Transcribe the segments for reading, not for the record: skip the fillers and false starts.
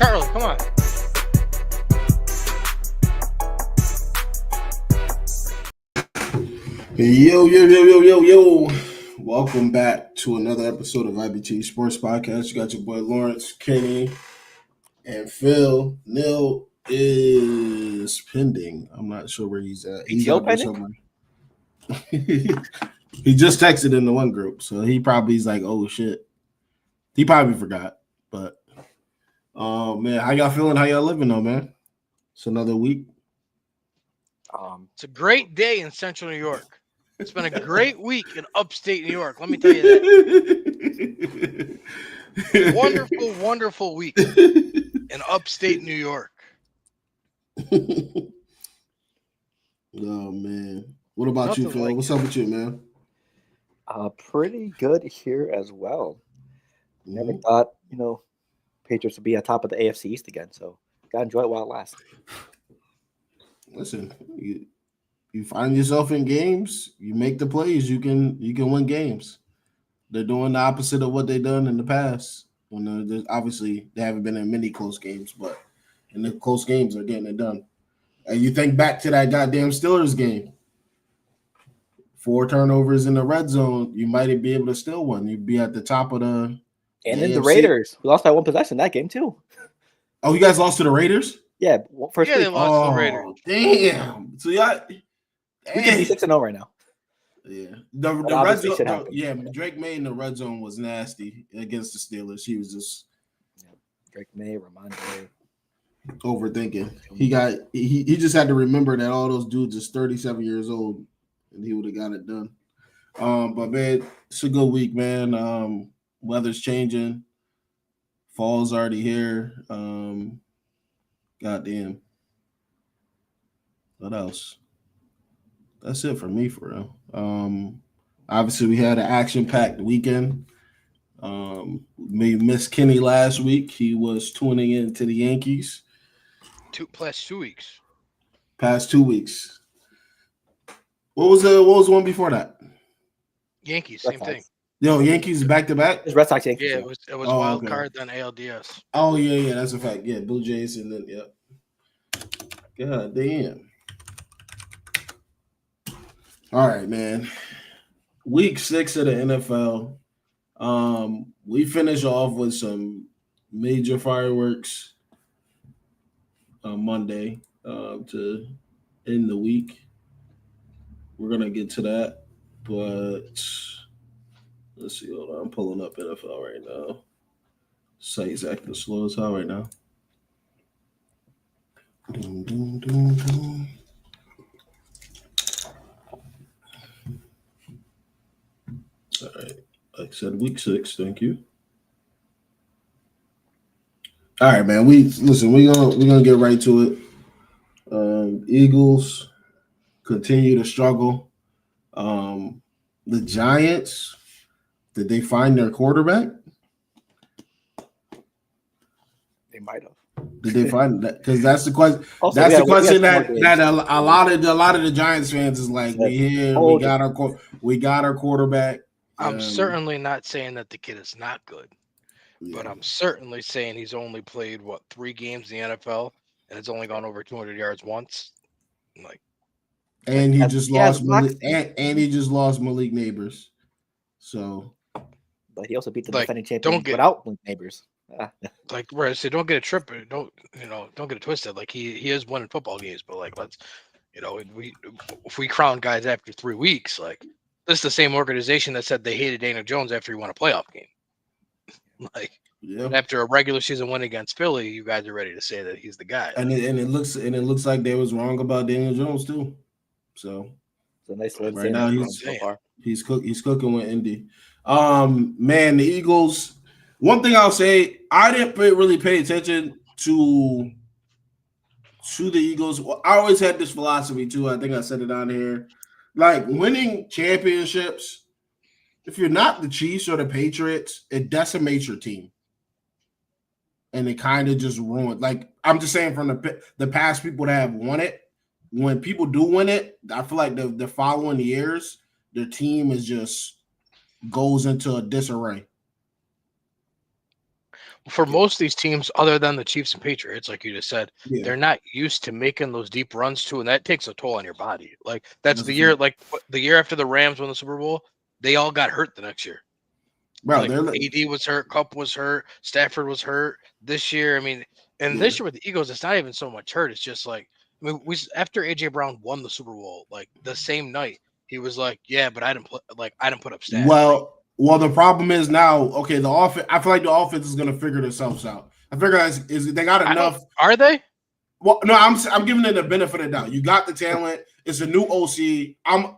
Charlie, come on. Yo. Welcome back to another episode of IBTE Sports Podcast. You got your boy Lawrence, Kenny, and Phil. Neil is pending. I'm not sure where he's at. He's out there somewhere. He just texted in the one group, so he probably's like, oh shit. He probably forgot. But man, how y'all feeling? How y'all living though, man? It's another week. It's a great day in Central New York. It's been a great week in upstate New York. Let me tell you that. Wonderful week in upstate New York. Oh man. What about you, Phil? What's up with you, man? Pretty good here as well. Never thought, Patriots would be on top of the AFC East again, so gotta enjoy it while it lasts. Listen, you find yourself in games, you make the plays, you can win games. They're doing the opposite of what they've done in the past. When obviously they haven't been in many close games, but in the close games they're getting it done. And you think back to that goddamn Steelers game. 4 turnovers in the red zone, you might be able to steal one. You'd be at the top of the And then the Raiders. We lost by one possession that game too. Oh, you guys lost to the Raiders? Yeah, first they lost to the Raiders. Damn. So y'all we can be 6-0 right now. Yeah. The red zone, Drake May in the red zone was nasty against the Steelers. He was just Drake May, Ramondre. Overthinking. He just had to remember that all those dudes is 37 years old and he would have got it done. But man, it's a good week, man. Weather's changing. Fall's already here. Goddamn. What else? That's it for me, for real. Obviously, we had an action-packed weekend. We missed Kenny last week. He was tuning in to the Yankees. Past 2 weeks. Past 2 weeks. What was the one before that? Yankees, same thing. Yankees back-to-back? It's Red Sox Yankees. Yeah, it was wild card, then ALDS. Oh, yeah, that's a fact. Yeah, Blue Jays and then, yeah. God damn. All right, man. Week 6 of the NFL. We finish off with some major fireworks on Monday to end the week. We're going to get to that, but let's see. Hold on. I'm pulling up NFL right now. Site's acting slow as hell right now. Doom, doom, doom, doom. All right. Like I said, week 6. Thank you. All right, man. We're gonna get right to it. Eagles continue to struggle. The Giants, did they find their quarterback? They might have. Did they find that? Because that's the question. Also, that's the question that a lot of the Giants fans is like, we got our quarterback. I'm certainly not saying that the kid is not good, but I'm certainly saying he's only played 3 games in the NFL and it's only gone over 200 yards once. And he just lost Malik Neighbors. So, but he also beat the defending champion without Neighbors. Like where I say, don't get a trip, don't get it twisted. Like he is winning football games, but let's if we crown guys after 3 weeks, this is the same organization that said they hated Daniel Jones after he won a playoff game. After a regular season win against Philly, you guys are ready to say that he's the guy. And it looks like they was wrong about Daniel Jones too. So it's a nice win right now he's cooking with Indy. Man, the Eagles. One thing I'll say, I didn't really pay attention to the Eagles. I always had this philosophy too. I think I said it on here. Winning championships, if you're not the Chiefs or the Patriots, it decimates your team. And it kind of just ruined. I'm just saying from the past people that have won it, when people do win it, I feel like the following years, their team is just goes into a disarray. for most of these teams, other than the Chiefs and Patriots, like you just said, Yeah. they're not used to making those deep runs too, and that takes a toll on your body. Like that's That's the a year, fact. like the year after the Rams won the Super Bowl, they all got hurt the next year. Bro, Like they're like, AD was hurt, Cup was hurt, Stafford was hurt. This year, I mean, and Yeah. this year with the Eagles, it's not even so much hurt. It's just like, I mean, after AJ Brown won the Super Bowl, like the same night, he was like, "Yeah, but I didn't put up stats." well, the problem is now, okay, the offense. I feel like the offense is going to figure themselves out. I figure is they got enough. Are they? Well, no, I'm giving it the benefit of the doubt. You got the talent. It's a new OC. I'm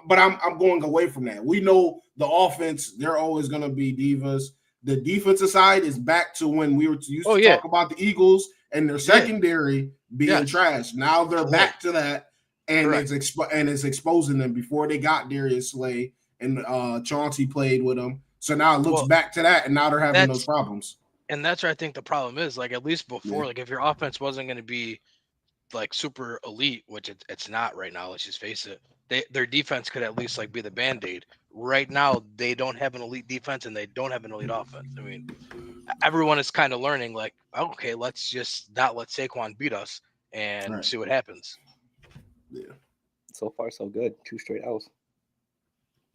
going away from that. We know the offense. They're always going to be divas. The defensive side is back to when we were used to talk about the Eagles and their secondary being trash. Now they're back to that, and it's exposing them. Before they got Darius Slay and Chauncey played with them, so now it looks back to that, and now they're having those problems. And that's where I think the problem is. Like at least before, like if your offense wasn't going to be like super elite, which it's not right now. Let's just face it. Their defense could at least like be the Band-Aid. Right now, they don't have an elite defense and they don't have an elite offense. I mean, everyone is kind of learning like, okay, let's just not let Saquon beat us and see what happens. Yeah. So far, so good. 2 straight L's.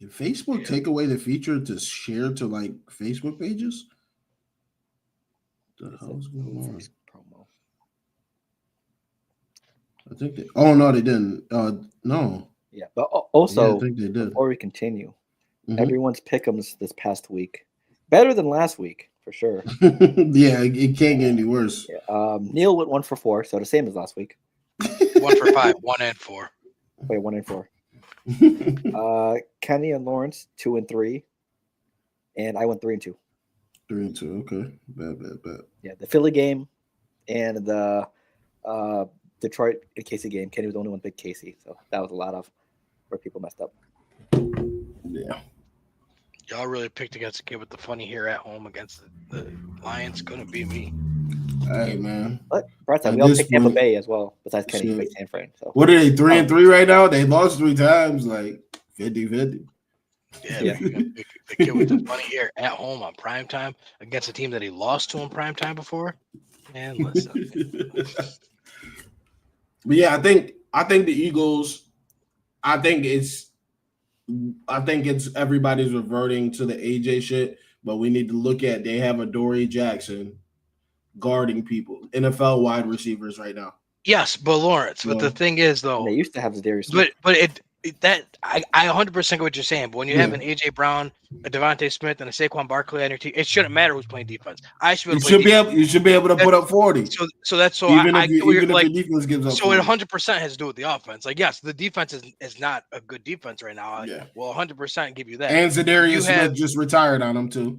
Did Facebook take away the feature to share to like Facebook pages? What the hell's going on? Promo. I think they. Oh no, they didn't. No. Yeah, but also, I think they did. Before we continue, everyone's pick'ems this past week better than last week for sure. Yeah, it can't get any worse. Yeah. Neil went 1 for 4, so the same as last week. 1 for 5, 1 and 4. Wait, 1 and 4. Kenny and Lawrence 2 and 3, and I went 3 and 2. 3 and 2. Okay, bad. Yeah, the Philly game and the Detroit and Casey game. Kenny was the only one big Casey, so that was a lot of where people messed up. Yeah. Y'all really picked against a kid with the funny hair at home against the Lions. Couldn't be me. Hey man. But bright side, we all picked Tampa Bay as well, besides Kenny and San Fran. So what are they 3 and 3 right now? They lost 3 times, like 50-50. Yeah. The kid with the funny hair at home on primetime against a team that he lost to in primetime before. Man, listen. But yeah, I think the Eagles. I think it's everybody's reverting to the AJ shit, but we need to look at they have Adoree Jackson guarding people, NFL wide receivers right now. Yes, but Lawrence. But the thing is, though, they used to have Darius. But I 100% get what you're saying. But when you have an AJ Brown, a Devontae Smith, and a Saquon Barkley on your team, it shouldn't matter who's playing defense. You should be able to put up 40. So that's so even I if your defense gives up. So 40. it 100% has to do with the offense. Like yes, the defense is not a good defense right now. Yeah. Well, 100% give you that. And Zadarius Smith just retired on him too.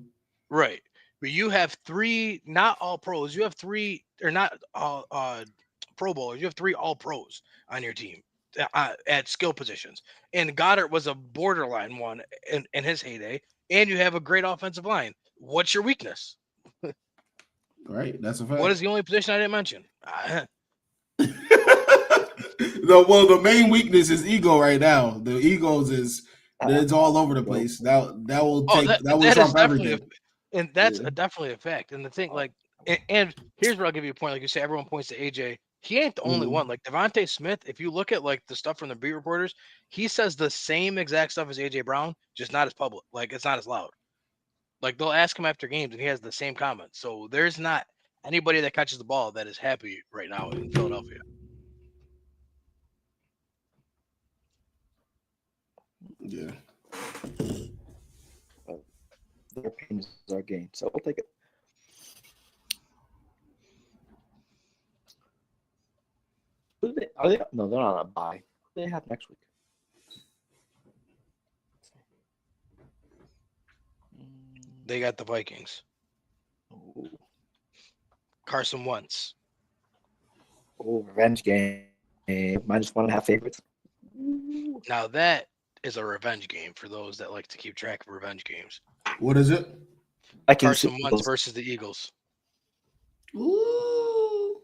Right, but you have 3 not all pros. You have 3 or not Pro Bowlers. You have 3 all pros on your team. At skill positions, and Goddard was a borderline one in his heyday, and you have a great offensive line. What's your weakness? Right, that's a fact. What is the only position I didn't mention? The main weakness is ego right now. The egos it's all over the place. That will trump everything. And that's definitely a fact. And the thing, like, and here's where I'll give you a point. Like you say, everyone points to AJ. He ain't the only one. Like Devontae Smith, if you look at like the stuff from the beat reporters, he says the same exact stuff as AJ Brown, just not as public. Like it's not as loud. Like they'll ask him after games, and he has the same comments. So there's not anybody that catches the ball that is happy right now in Philadelphia. Yeah. Their pain is our gain, so we'll take it. Are they? No, they're not on a bye. What do they have next week? They got the Vikings. Ooh. Carson Wentz. Oh, revenge game. -1.5 favorites. Now that is a revenge game for those that like to keep track of revenge games. What is it? Carson Wentz versus the Eagles. Ooh.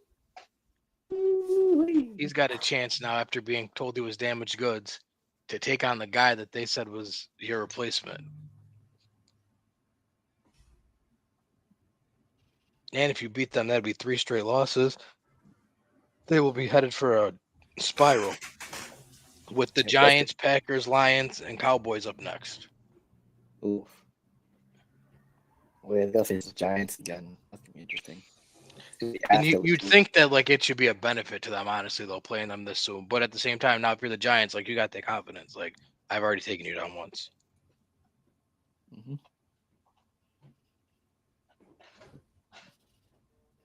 He's got a chance now after being told he was damaged goods to take on the guy that they said was your replacement. And if you beat them, that'd be 3 straight losses. They will be headed for a spiral with the Giants, Packers, Lions, and Cowboys up next. Oof. Well, they'll face the Giants again. That's gonna be interesting. And you'd think that like it should be a benefit to them, honestly, though, playing them this soon. But at the same time, now if you're the Giants, like you got that confidence. Like I've already taken you down once. Mm-hmm.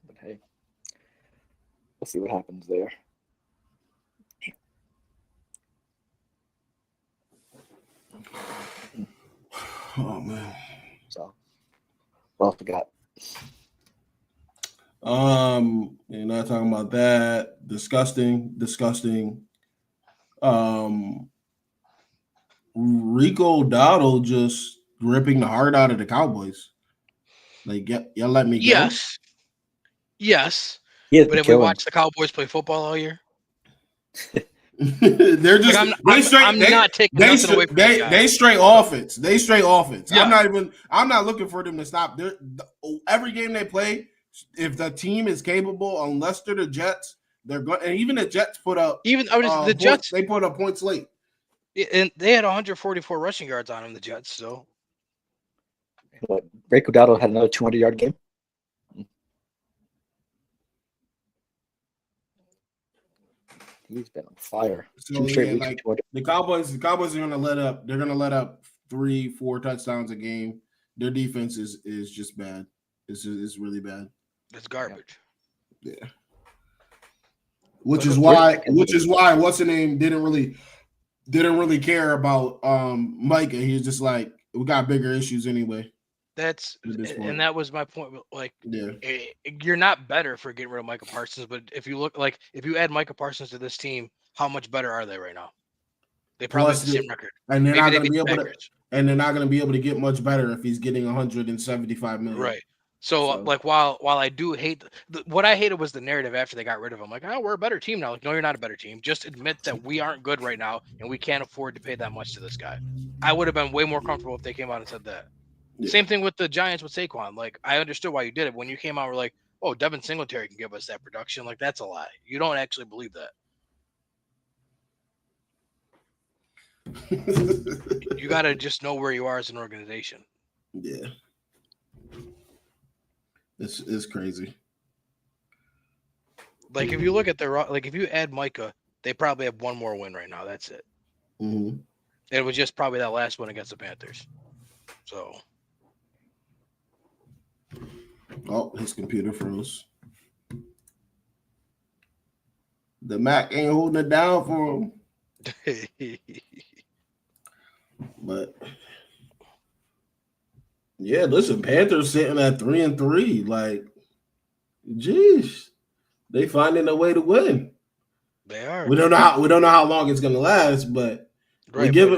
But hey, we'll see what happens there. Oh man. So, what else we got? You're not talking about that. Disgusting. Rico Dowdle just ripping the heart out of the Cowboys. Like, y'all let me go. Yes. Yeah, But have we watched the Cowboys play football all year? They're just I'm not taking nothing away from they straight offense. They straight offense. Yeah. I'm not looking for them to stop. Every game they play, if the team is capable, unless they're the Jets, they're going. And even the Jets put up. The Jets, they put up points late. And they had 144 rushing yards on them. The Jets, so. Rico Dowdle had another 200-yard game. He's been on fire. So, the Cowboys are going to let up. They're going to let up 3-4 touchdowns a game. Their defense is just bad. It's really bad. It's garbage. Yeah. Which is why what's the name didn't really care about Micah. He was just like, we got bigger issues anyway. That was my point. Like, yeah, you're not better for getting rid of Micah Parsons, but if you add Micah Parsons to this team, how much better are they right now? They probably have the same record, and they're not going to be able to. And they're not going to be able to get much better if he's getting 175 million. Right. So like, while I do hate what I hated was the narrative after they got rid of him. Like, oh, we're a better team now. Like, no, you're not a better team. Just admit that we aren't good right now, and we can't afford to pay that much to this guy. I would have been way more comfortable if they came out and said that. Yeah. Same thing with the Giants with Saquon. Like, I understood why you did it. When you came out, we're like, oh, Devin Singletary can give us that production. Like, that's a lie. You don't actually believe that. You got to just know where you are as an organization. Yeah. It's crazy. Like, if you look at if you add Micah, they probably have one more win right now. That's it. Mm-hmm. It was just probably that last one against the Panthers. So. Oh, his computer froze. The Mac ain't holding it down for him. But yeah, listen, Panthers sitting at 3-3. Like, geez, they finding a way to win. They are. We don't know how long it's gonna last, but we give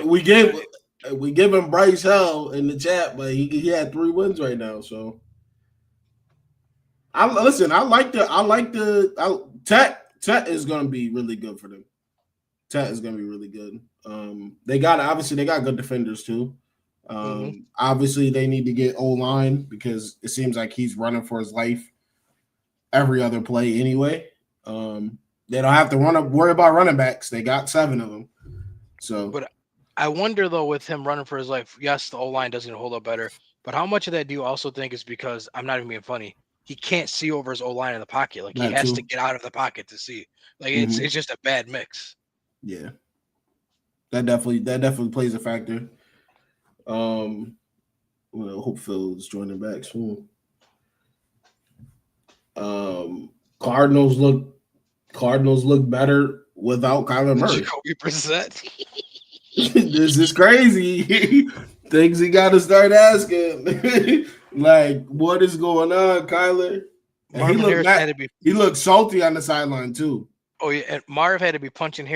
him Bryce hell in the chat, but he had 3 wins right now. So I like Tet is gonna be really good for them. Tet is gonna be really good. They got good defenders too. Obviously they need to get O-line because it seems like he's running for his life every other play anyway. They don't have to worry about running backs. They got 7 of them. So, but I wonder though, with him running for his life, yes, the O-line doesn't hold up better, but how much of that do you also think is because, I'm not even being funny, he can't see over his O-line in the pocket. Like, he has to get out of the pocket to see. Like, it's just a bad mix. Yeah. That definitely plays a factor. Well, hope Phil's joining back soon. Cardinals look better without Kyler Murray. Jacoby Brissett. This is crazy. Things he got to start asking. Like, what is going on, Kyler? He looked salty on the sideline too. Oh yeah, and Marv had to be punching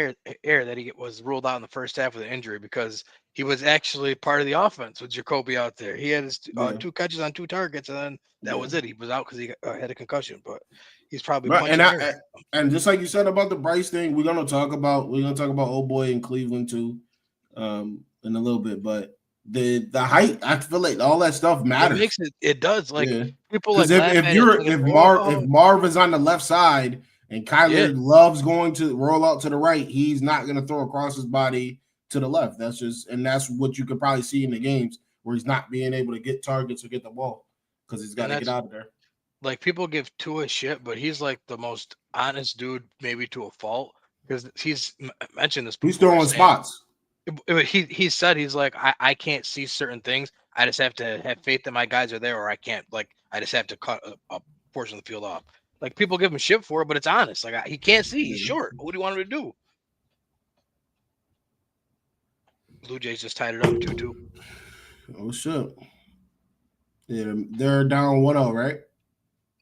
air that he was ruled out in the first half with an injury because he was actually part of the offense with Jacoby out there. He had his 2 catches on 2 targets, and then that was it. He was out because he had a concussion, but he's probably punching air. And just like you said about the Bryce thing, we're gonna talk about old boy in Cleveland too, in a little bit. But the height. I feel like all that stuff matters. It does. Like people because like if Marv is on the left side and Kyler loves going to roll out to the right, he's not going to throw across his body to the left. That's what you could probably see in the games where he's not being able to get targets or get the ball because he's got to get out of there. Like people give Tua shit, but he's like the most honest dude, maybe to a fault, because he's mentioned this before. He's throwing spots. He said he's like, I can't see certain things. I just have to have faith that my guys are there, or I can't. Like I just have to cut a portion of the field off. Like people give him shit for it, but it's honest. Like he can't see. He's short. What do you want him to do? Blue Jays just tied it up 2-2. Oh shit! Yeah, they're down 1-0, right?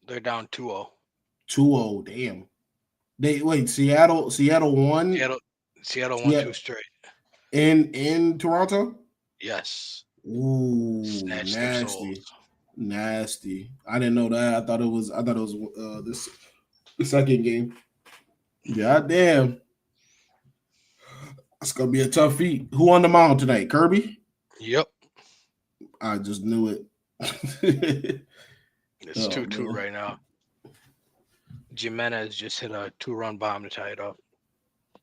They're down 2-0. 2-0. Damn. Seattle won. Seattle won 2 straight. In Toronto? Yes. Ooh, nasty. I didn't know that. I thought it was the second game. God damn. It's gonna be a tough feat. Who on the mound tonight? Kirby? Yep. I just knew it. It's 2-2 right now. Jimenez just hit a 2-run bomb to tie it up.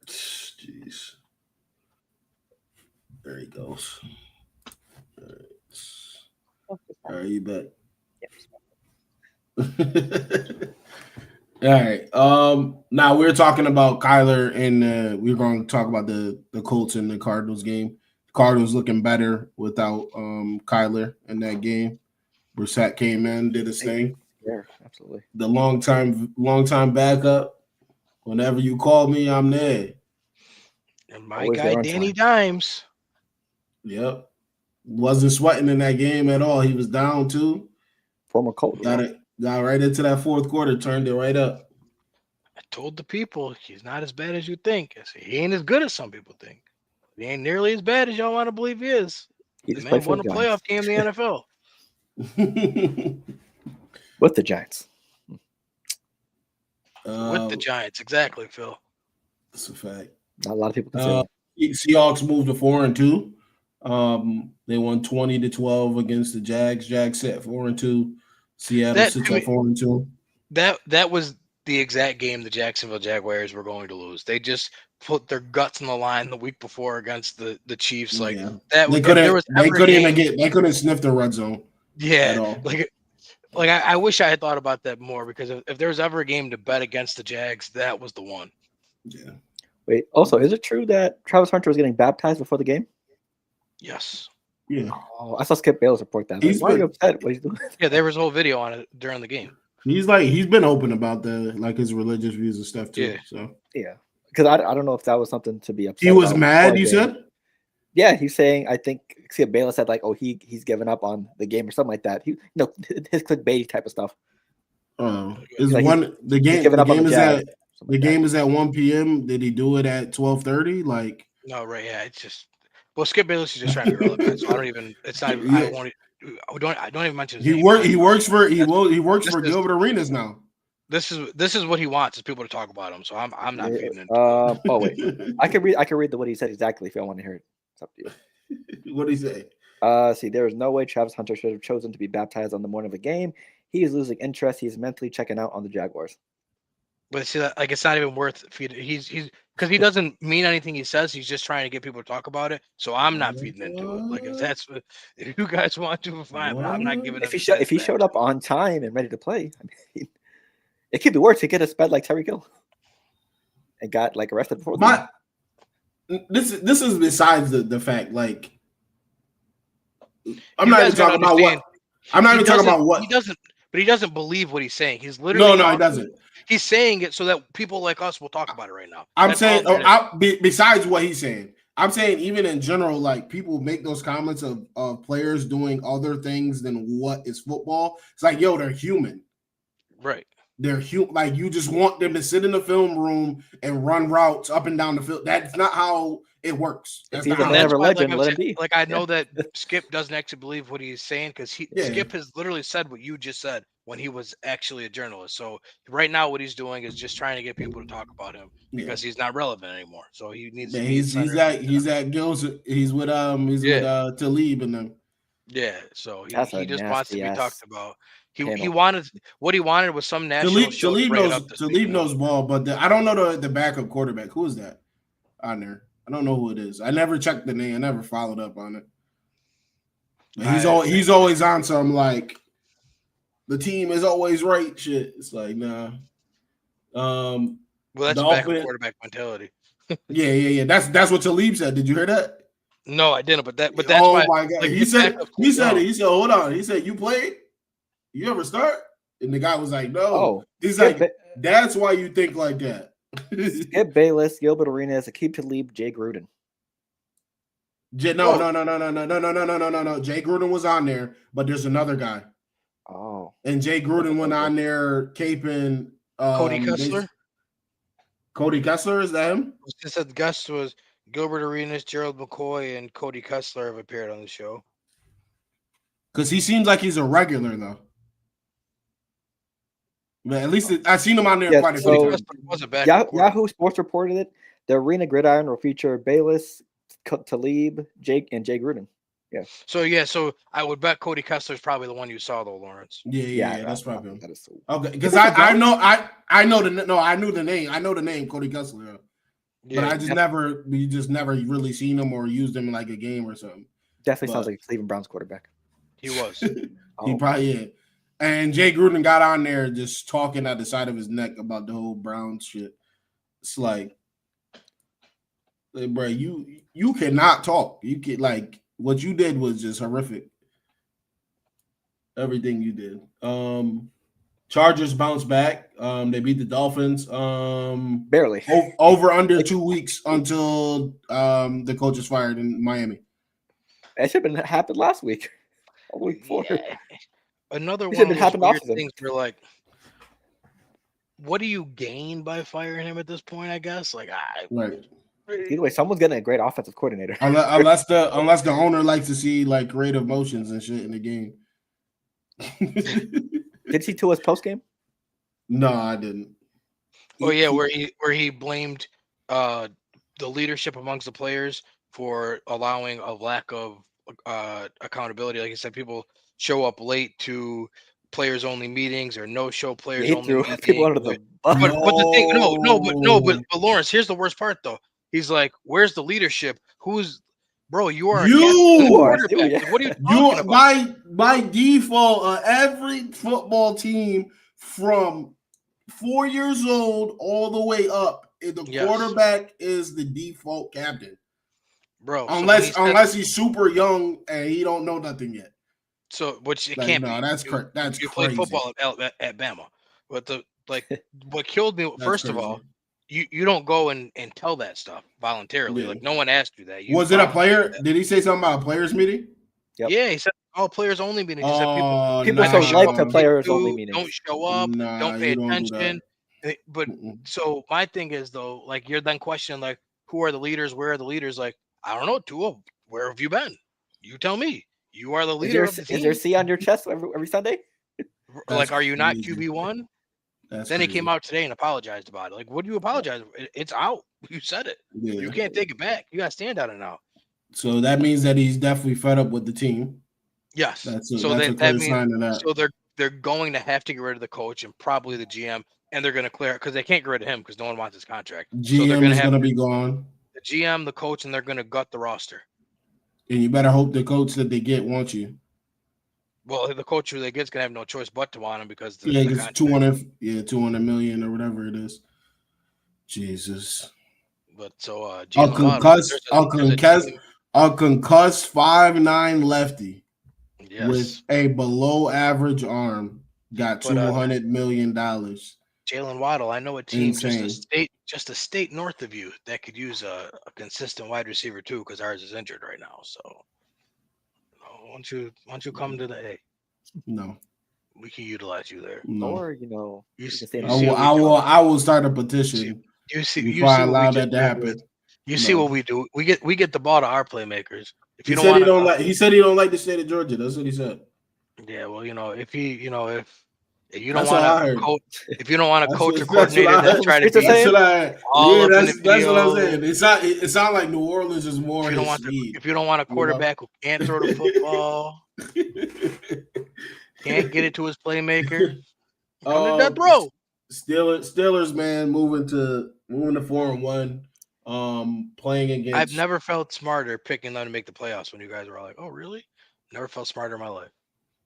Jeez. There he goes. All right, you bet. All right. Now we're talking about Kyler, and we're going to talk about the Colts and the Cardinals game. Cardinals looking better without Kyler in that game. Brissett came in, did his thing. Yeah, absolutely. The long time backup. Whenever you call me, I'm there. And my guy Danny Dimes. Yep. Wasn't sweating in that game at all. He was down too. Former Colt. Got right into that fourth quarter, turned it right up. I told the people he's not as bad as you think. I said, he ain't as good as some people think. He ain't nearly as bad as y'all want to believe he is. He just won a playoff game in the NFL. With the Giants. With the Giants, exactly, Phil. That's a fact. Not a lot of people can say that. Seahawks moved to 4-2. They won 20-12 against the Jags. Jags set 4-2. Seattle sits at 4-2. That was the exact game the Jacksonville Jaguars were going to lose. They just put their guts on the line the week before against the Chiefs. Like that, they couldn't sniff the red zone. Yeah, like I wish I had thought about that more, because if there was ever a game to bet against the Jags, that was the one. Yeah. Wait, also, is it true that Travis Hunter was getting baptized before the game? Yes. Yeah. Oh, I saw Skip Bayless report that. Why are you upset? What he's doing? Yeah, there was a whole video on it during the game. He's been open about his religious views and stuff too. Yeah. So yeah, because I don't know if that was something to be upset. He was mad. You said? Yeah, he's saying. I think Skip Bayless said he's given up on the game or something like that. His clickbaity type of stuff. The game is at 1 p.m. Did he do it at 12:30? No, right? Yeah, it's just. Well, Skip Bayless is just trying to be relevant, so I don't even. It's not. Even, I don't even mention. He works for Gilbert Arenas now. This is what he wants, is people to talk about him. So I'm not feeding into. Oh wait, I can read what he said exactly if you want to hear it. It's up to you. What did he say? See, there is no way Travis Hunter should have chosen to be baptized on the morning of a game. He is losing interest. He's mentally checking out on the Jaguars. But see that, it's not even worth feeding. He's because he doesn't mean anything he says. He's just trying to get people to talk about it. So I'm not feeding into it. If you guys want to, fine. But I'm not giving. If he showed up on time and ready to play, I mean, it could be worse. He could have sped like Tyreek Hill and got arrested before. This is besides the fact. I'm not even talking about what. I'm not even talking about what he doesn't. But he doesn't believe what he's saying. He's literally he doesn't. He's saying it so that people like us will talk about it right now. I'm saying, besides what he's saying, I'm saying even in general, people make those comments of players doing other things than what is football. It's they're human, right? They're human. You just want them to sit in the film room and run routes up and down the field. That's not how it works. That's not how I know that Skip doesn't actually believe what he's saying, because Skip has literally said what you just said. when he was actually a journalist. So right now, what he's doing is just trying to get people to talk about him because he's not relevant anymore. So he needs to be. He's at Gills. He's with Talib and them. Yeah, so he That's a just wants to be nasty-ass talked about. He panel. wanted what he wanted was some national show. Talib knows ball, but I don't know the backup quarterback. Who is that on there? I don't know who it is. I never checked the name. I never followed up on it. But he's always on some like the team is always right shit. It's like nah. Well, that's backup quarterback mentality. Yeah. That's what Talib said. Did you hear that? No, I didn't. But that's my God. Like, he said it. He said, hold on. He said, you played? You ever start? And the guy was like, no. Oh, he's like, that's why you think like that. Skip Bayless, Gilbert Arenas, Aqib Talib, Jay Gruden. No. Jay Gruden was on there, but there's another guy. Oh. And Jay Gruden went on there caping Cody Kessler. Cody Kessler, is that him? Just said the guest was Gilbert Arenas, Gerald McCoy, and Cody Kessler have appeared on the show. Because he seems like he's a regular, though. But at least I've seen him on there quite a few times. Yahoo Sports reported it. The Arena Gridiron will feature Bayless, Talib, Jake, and Jay Gruden. Yeah. So I would bet Cody Kessler is probably the one you saw, though, Lawrence. Yeah, that's probably him. That is so okay, because I knew the name. I know the name Cody Kessler. Yeah, but we just never really seen him or used him in like a game or something. Definitely sounds like a Cleveland Browns quarterback. He was. He probably is. And Jay Gruden got on there just talking at the side of his neck about the whole Browns shit. It's like, bro, you cannot talk. You can like what you did was just horrific. Everything you did. Chargers bounced back. They beat the Dolphins. Barely. Over under 2 weeks until the coach is fired in Miami. That should have happened last week. A week before. Yeah. Another one of those weird things where like, what do you gain by firing him at this point? I guess right. Either way, someone's getting a great offensive coordinator. Unless the owner likes to see like creative motions and shit in the game. Did you see Tua's post game? No, I didn't. Oh yeah, where he blamed the leadership amongst the players for allowing a lack of accountability. Like I said, people show up late to players only meetings or no show players only meetings. People under the but the thing, but Lawrence, here's the worst part though. He's like, where's the leadership? You are quarterback. Yeah. What are you talking about? By default, every football team from 4 years old all the way up, the quarterback is the default captain. Bro, unless he's super young and he don't know nothing yet. So, which it can't be. That's correct. That's you crazy. Played football at Bama, but what killed me first of all, you don't go and tell that stuff voluntarily. Yeah. Like no one asked you that. Was it a player? Did he say something about a players meeting? Yep. Yeah, he said all players only meetings. He said people don't like the players only meetings. Don't show up. Don't pay attention. But so my thing is though, like you're then questioning like who are the leaders? Where are the leaders? Like I don't know, Tua. Where have you been? You tell me. You are the leader of the team. Is there C on your chest every Sunday? Like, are you not QB1? Then he came out today and apologized about it. Like, what do you apologize? It's out. You said it. Yeah. You can't take it back. You got to stand on it now. So that means that he's definitely fed up with the team. Yes. That means so they're going to have to get rid of the coach and probably the GM, and they're going to clear it because they can't get rid of him because no one wants his contract. GM is going to be gone. The GM, the coach, and they're going to gut the roster. And you better hope the coach that they get wants you. Well, the coach who they get is gonna have no choice but to want him because it's 200 million or whatever it is. Jesus. But so a concussed 5'9" lefty with a below average arm got $200 million. Jalen Waddle, I know a team just a state north of you that could use a consistent wide receiver too, because ours is injured right now. So why don't you come to the A? No. We can utilize you there. No. Or I will start a petition. Before I allow that to happen. You see what we do. We get the ball to our playmakers. If you he said he don't like the state of Georgia. That's what he said. Yeah, well, if If you don't That's what I want heard. to coach, if you don't want to That's coach what- a that's what coordinator I- that's trying to It's the be same. all up in that's the what I'm field, saying. It sounds like New Orleans is more if you don't his want speed. if you don't want a quarterback who can't throw the football, can't get it to his playmaker, come to death row. Steelers, man, moving to 4-1. Playing against. I've never felt smarter picking them to make the playoffs when you guys were all like, "Oh, really?" Never felt smarter in my life.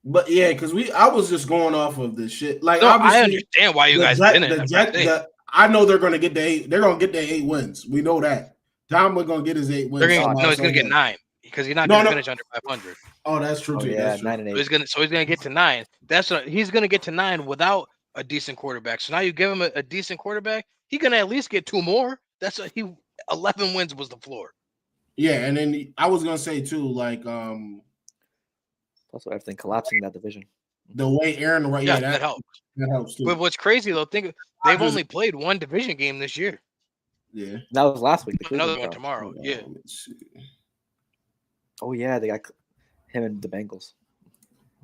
But yeah, because I was just going off of this shit. Like, No, I obviously, understand why you guys didn't. I know they're gonna get the 8. They're gonna get their 8 wins. We know that. Tomlin's gonna get his 8 wins. He's gonna get 9 because he's not gonna finish under 500. Oh, that's true too. Yeah, That's true. 9 and 8. So he's gonna get to 9. He's gonna get to 9 without a decent quarterback. So now you give him a decent quarterback, he's gonna at least get 2 more. 11 wins was the floor. Yeah, and then I was gonna say too, like Also, everything collapsing in that division. the way Aaron right, that helps. That helps too. But what's crazy though, they've only played 1 division game this year. Yeah, That was last week. Another one tomorrow. Yeah. Oh yeah, they got him and the Bengals.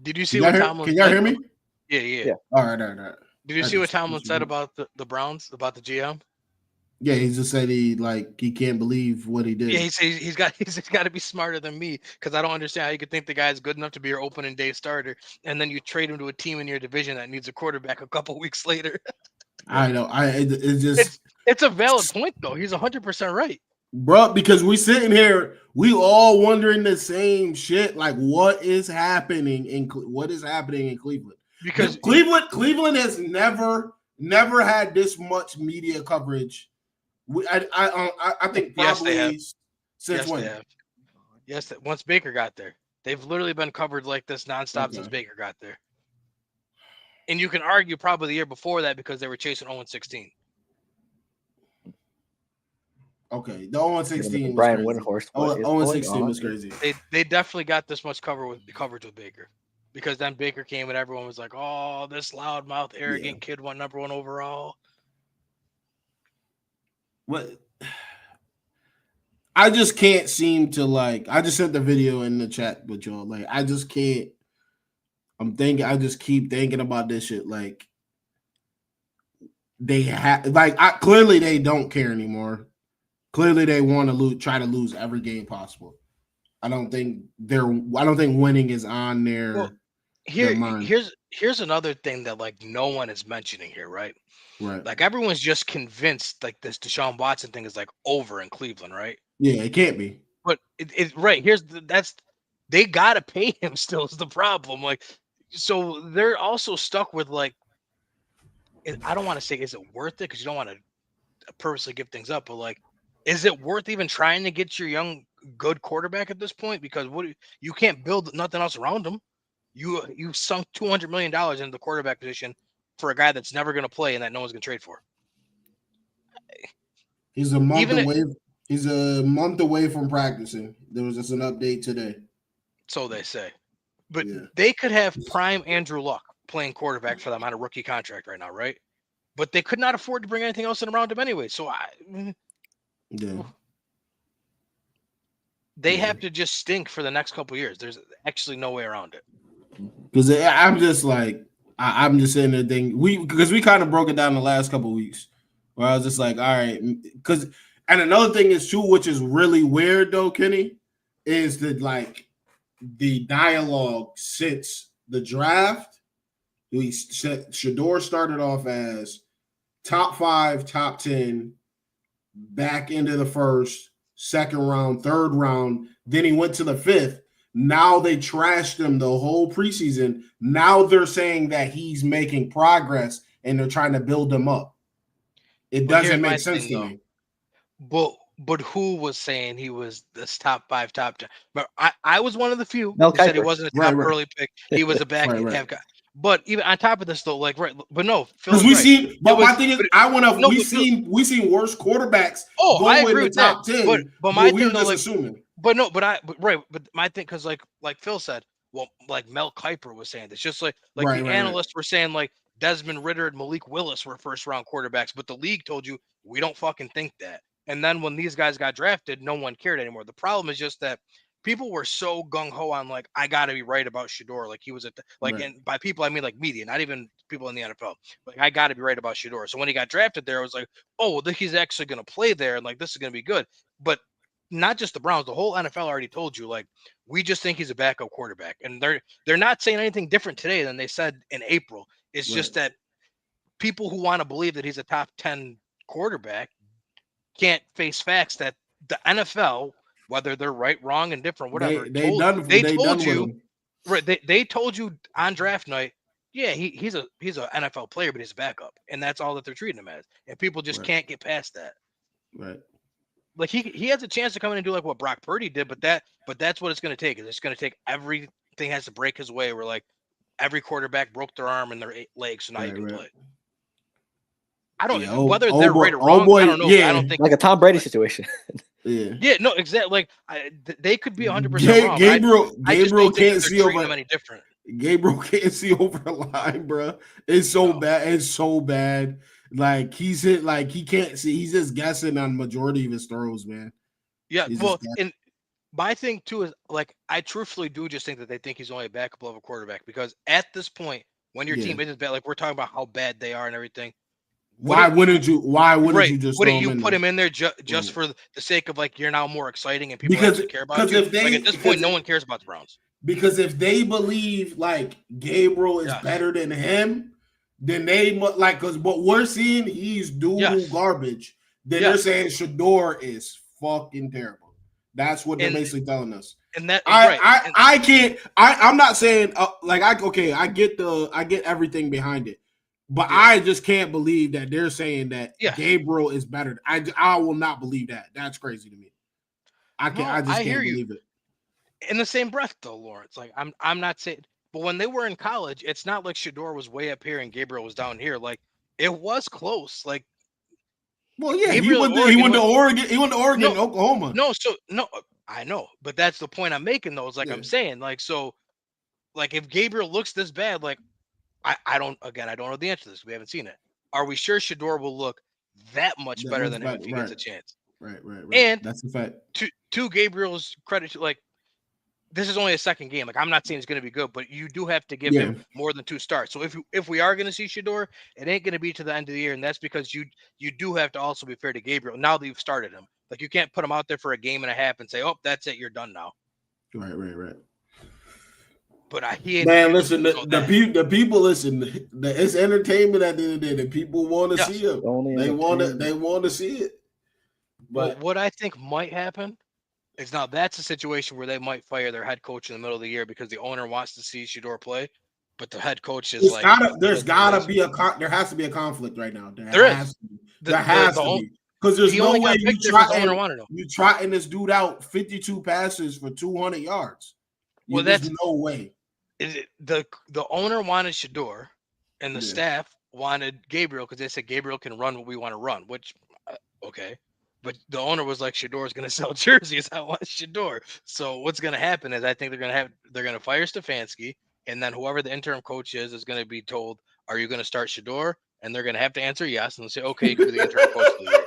Did you see what Tomlin said? Can y'all hear me? Yeah. All right. Did you see what Tomlin said about the Browns, about the GM? Yeah, he just said he can't believe what he did. Yeah, he says he's got to be smarter than me because I don't understand how you could think the guy's good enough to be your opening day starter, and then you trade him to a team in your division that needs a quarterback a couple weeks later. I know. It's a valid point though. He's 100% right, bro. Because we sitting here, we all wondering the same shit. Like, what is happening in Cleveland? Because Cleveland has never had this much media coverage. I think probably since when? Yes, once Baker got there, they've literally been covered like this nonstop since Baker got there. And you can argue probably the year before that because they were chasing 0-16. Okay, the 0-16 Brian Windhorst. 0-16 was crazy. They definitely got this much coverage with Baker. Because then Baker came and everyone was like, "Oh, this loudmouth, arrogant kid won number 1 overall." What? I just can't seem to like. I just sent the video in the chat with y'all. Like, I just can't. I just keep thinking about this shit. Like, they have, clearly they don't care anymore. Clearly they want to try to lose every game possible. I don't think winning is on their. Well, here's another thing that like no one is mentioning here, right? Right. Like everyone's just convinced like this Deshaun Watson thing is like over in Cleveland, right? Yeah, it can't be. But it right they gotta pay him still is the problem. Like, so they're also stuck with like, I don't want to say is it worth it because you don't want to purposely give things up, but like, is it worth even trying to get your young good quarterback at this point? Because you can't build nothing else around him. You sunk $200 million into the quarterback position for a guy that's never going to play and that no one's going to trade for. He's a month away. He's a month away from practicing. There was just an update today. So they say. But they could have prime Andrew Luck playing quarterback for them on a rookie contract right now, right? But they could not afford to bring anything else in around him anyway. So they have to just stink for the next couple of years. There's actually no way around it. Because I'm just like, I'm just saying the thing. Because we kind of broke it down the last couple of weeks where I was just like, all right. And another thing is too, which is really weird though, Kenny, is that like the dialogue since the draft. Shador started off as top 5, top 10, back into the first, second round, third round. Then he went to the 5th. Now they trashed him the whole preseason. Now they're saying that he's making progress and they're trying to build him up. It doesn't make sense to me. But who was saying he was this top 5, top 10? But I was one of the few who said he wasn't a top early pick. He was a back half guy. But even on top of this, though, but no, because we seen. But my thing is, we seen worse quarterbacks. Oh, I agree with top that. 10. But my we thing, were just assuming. But my thing, because like Phil said, well, like Mel Kiper was saying this, just like the analysts were saying, like Desmond Ridder and Malik Willis were first round quarterbacks, but the league told you we don't fucking think that. And then when these guys got drafted, no one cared anymore. The problem is just that people were so gung ho on like I got to be right about Shedeur, like he was Right. and by people I mean like media, not even people in the NFL. Like I got to be right about Shedeur. So when he got drafted there, I was like, oh, well, he's actually going to play there, and like this is going to be good. But not just the Browns, the whole NFL already told you like we just think he's a backup quarterback, and they're not saying anything different today than they said in April. It's just that people who want to believe that he's a top 10 quarterback can't face facts that the NFL, whether they're right, wrong, and different, whatever, They told with you, him. right? They told you on draft night, yeah, he's an NFL player, but he's a backup, and that's all that they're treating him as, and people just can't get past that. Right. Like he has a chance to come in and do like what Brock Purdy did, but that's what it's going to take. It's going to take everything has to break his way. Where like every quarterback broke their arm and their legs, so now you can play. I don't whether they're right or wrong. I don't know. Yeah. I don't think like a Tom Brady situation. Yeah, no, exactly. Like they could be 100% wrong. Gabriel can't see over any different. Gabriel can't see over the line, bro. It's so bad. It's so bad. Like he's hit. Like he can't see. He's just guessing on majority of his throws, man. Yeah, well, and my thing too is like I truthfully do just think that they think he's only a backup level quarterback because at this point, when your team isn't bad, like we're talking about how bad they are and everything. Why wouldn't you just put him in there just for the sake of like you're now more exciting and people actually care about you? Like at this point, no one cares about the Browns. Because if they believe like Gabriel is better than him, then they like because what we're seeing he's doing garbage. Then they're saying Shedeur is fucking terrible. That's what they're basically telling us. And that I can't. I'm not saying I get everything behind it. But I just can't believe that they're saying that Gabriel is better. I will not believe that. That's crazy to me. I just can't believe it. In the same breath, though, Lawrence, like I'm not saying, but when they were in college, it's not like Shedeur was way up here and Gabriel was down here. Like it was close. Like, well, yeah, he went to Oregon. He went to Oregon, and Oklahoma. No, I know, but that's the point I'm making, though. Is like I'm saying, like so, like if Gabriel looks this bad, like. I don't know the answer to this. We haven't seen it. Are we sure Shedeur will look that much better than him if he gets a chance? Right. And that's the fact. To Gabriel's credit, like this is only a second game. Like I'm not saying it's going to be good, but you do have to give him more than 2 starts. So if we are going to see Shedeur, it ain't going to be to the end of the year, and that's because you do have to also be fair to Gabriel. Now that you've started him, like you can't put him out there for a game and a half and say, "Oh, that's it, you're done now." Right. But listen, the people listen. It's entertainment at the end of the day. The people want to see it. They want to see it. But what I think might happen is now that's a situation where they might fire their head coach in the middle of the year because the owner wants to see Shedeur play, but the head coach is there has to be a conflict right now. There has to be. Because there's no way you trotting this dude out 52 passes for 200 yards. Well, there's no way. The owner wanted Shedeur, and the staff wanted Gabriel because they said Gabriel can run what we want to run. Which, okay, but the owner was like, Shedeur is going to sell jerseys. I want Shedeur. So what's going to happen is I think they're going to fire Stefanski, and then whoever the interim coach is going to be told, "Are you going to start Shedeur?" And they're going to have to answer yes, and they'll say, "Okay, you can be the interim coach for the year."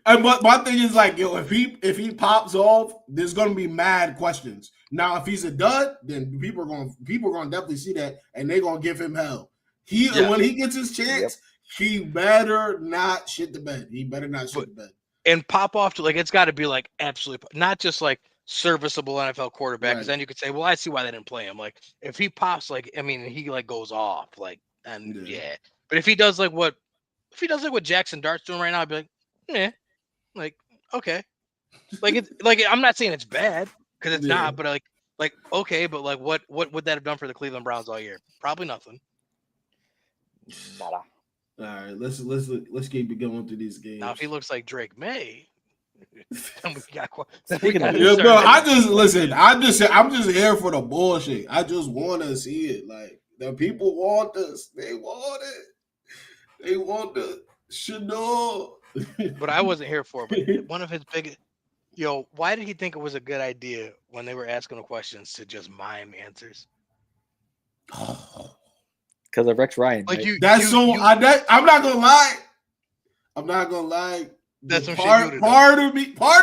And my thing is like, if he pops off, there's gonna be mad questions. Now, if he's a dud, then people are gonna definitely see that, and they're gonna give him hell. When he gets his chance, he better not shit the bed. He better not shit the bed. And pop off to like it's got to be like absolutely not just like serviceable NFL quarterback. Because then you could say, well, I see why they didn't play him. Like if he pops, like I mean, he like goes off, like and But if he does like what Jackson Dart's doing right now, I'd be like, like okay, like it's like I'm not saying it's bad because it's not, but like okay, but like what would that have done for the Cleveland Browns all year? Probably nothing. All right, let's keep going through these games. Now if he looks like Drake May, then we got bro. I'm just here for the bullshit. I just want to see it. Like the people want this. They want it. They want the Shedeur. But I wasn't here for it. But one of his biggest, why did he think it was a good idea when they were asking him questions to just mime answers? Because of Rex Ryan. Like right? I'm not gonna lie. That's some part, shit you part of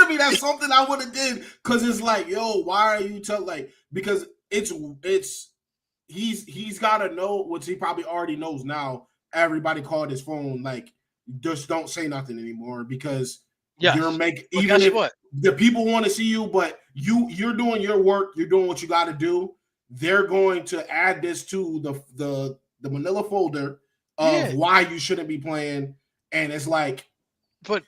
me. That's something I would have did because it's like, yo, why are you because he's got to know, which he probably already knows now. Everybody called his phone like, just don't say nothing anymore because you're making even if what? the people want to see you, but you're doing your work, you're doing what you got to do. They're going to add this to the Manila folder of why you shouldn't be playing, and it's like, Shiloh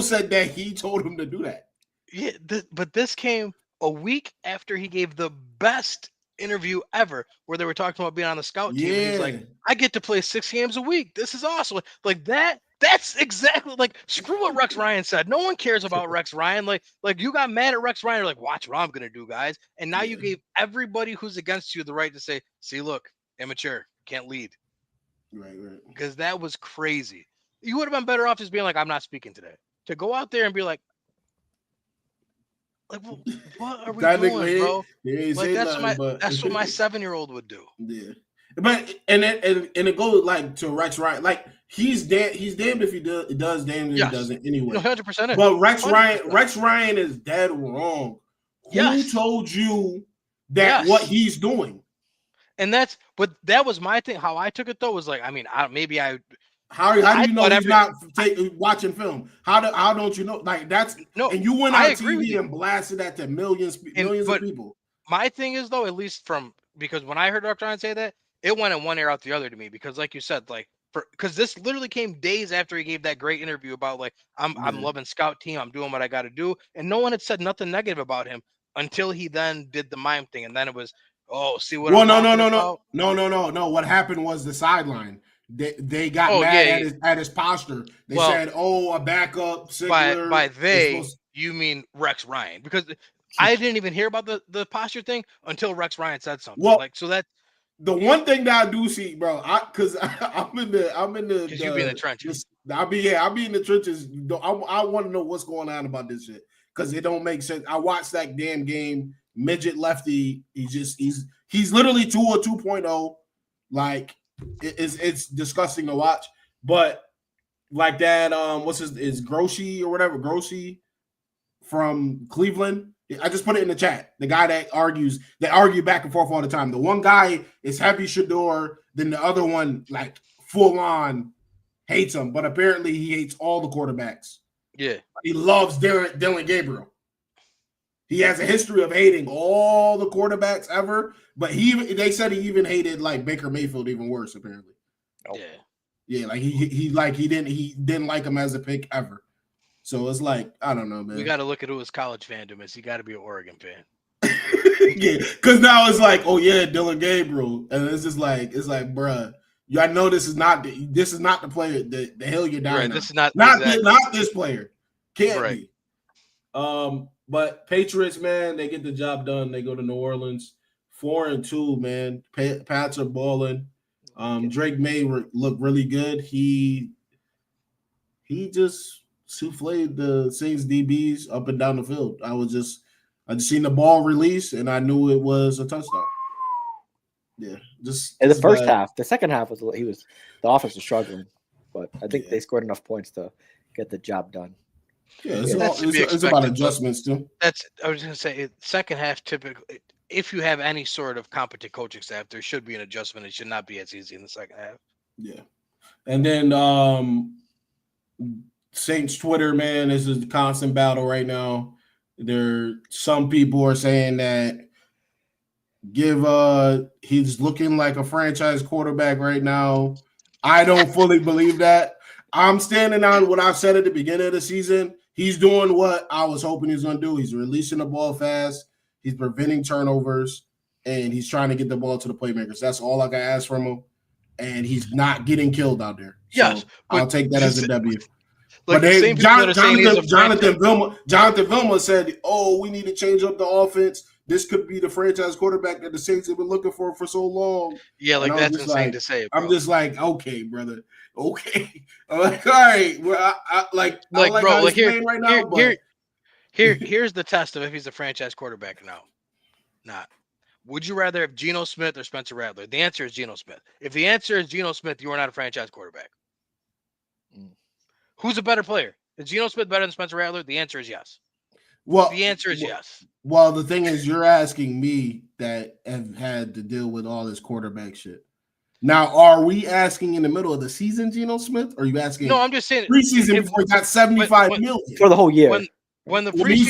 said that he told him to do that. Yeah, but this came a week after he gave the best interview ever, where they were talking about being on the scout team. And he's like, I get to play 6 games a week. This is awesome. Like that. That's exactly like screw what Rex Ryan said. No one cares about Rex Ryan. Like you got mad at Rex Ryan. You're like, watch what I'm gonna do, guys. And now you gave everybody who's against you the right to say, see, look, immature, can't lead. Right. Because that was crazy. You would have been better off just being like, I'm not speaking today. To go out there and be like what are we doing, bro? Like that's what my 7-year-old would do. Yeah. But and it goes like to Rex Ryan, like he's damned if he does damned if he doesn't anyway. 100%. But Rex Ryan is dead wrong. Who told you that what he's doing? And that was my thing. How I took it though was like, I mean, how do you know he's not watching film? How don't you know? Like that's no. And you went on TV and blasted that to millions of people. My thing is though, at least because when I heard Dr. Ryan say that, it went in one ear out the other to me because, like you said, like because this literally came days after he gave that great interview about like I'm loving scout team, I'm doing what I got to do, and no one had said nothing negative about him until he then did the mime thing, and then it was see what? Well, no. What happened was the sideline. They got mad at his posture. They said, a backup. By they, you mean Rex Ryan because. I didn't even hear about the posture thing until Rex Ryan said something. Well, like so that. The one thing that I do see, bro, I'm in the because you be in the trenches. I'll be in the trenches. I want to know what's going on about this shit because it don't make sense. I watched that damn game. Midget lefty. He's literally 2 or 2.0. Like it's disgusting to watch. But like that, is Grossi or whatever Grossi from Cleveland. I just put it in the chat. The guy that argue back and forth all the time. The one guy is heavy Shador, then the other one like full on hates him, but apparently he hates all the quarterbacks. Yeah, he loves Dylan Gabriel. He has a history of hating all the quarterbacks ever, but they said he even hated like Baker Mayfield even worse apparently. Oh. Yeah, like he didn't like him as a pick ever. So it's like, I don't know, man. We got to look at who his college fandom is. He got to be an Oregon fan. Yeah, because now it's like, Dylan Gabriel, and it's like, bruh, I know this is not the player. The hell you're down. Right, now. this is not this player. Can't be. But Patriots, man, they get the job done. They go to New Orleans, 4-2, man. Pats are balling. Drake May looked really good. He just souffled the Saints DBs up and down the field. I just seen the ball release and I knew it was a touchdown. Yeah, just in the first half. The second half the offense was struggling, but I think they scored enough points to get the job done. Yeah, it's about adjustments too. I was gonna say second half typically. If you have any sort of competent coaching staff, there should be an adjustment. It should not be as easy in the second half. Yeah, and then Saints Twitter, man, this is a constant battle right now. Some people are saying that he's looking like a franchise quarterback right now. I don't fully believe that. I'm standing on what I said at the beginning of the season. He's doing what I was hoping he was going to do. He's releasing the ball fast. He's preventing turnovers, and he's trying to get the ball to the playmakers. That's all I can ask from him. And he's not getting killed out there. So yes, I'll take that as a W. Like but Jonathan Vilma said, we need to change up the offense. This could be the franchise quarterback that the Saints have been looking for so long. Yeah, like that's insane to say. Bro. I'm just like, okay, brother. Okay. I'm like, all right. Well, here's the test of if he's a franchise quarterback or not. Would you rather have Geno Smith or Spencer Rattler? The answer is Geno Smith. If the answer is Geno Smith, you are not a franchise quarterback. Who's a better player? Is Geno Smith better than Spencer Rattler? The answer is yes. Well, The answer is yes. Well, the thing is, you're asking me that have had to deal with all this quarterback shit. Now, are we asking in the middle of the season, Geno Smith? Or are you asking? No, I'm just saying preseason before he got $75 million for the whole year. When he's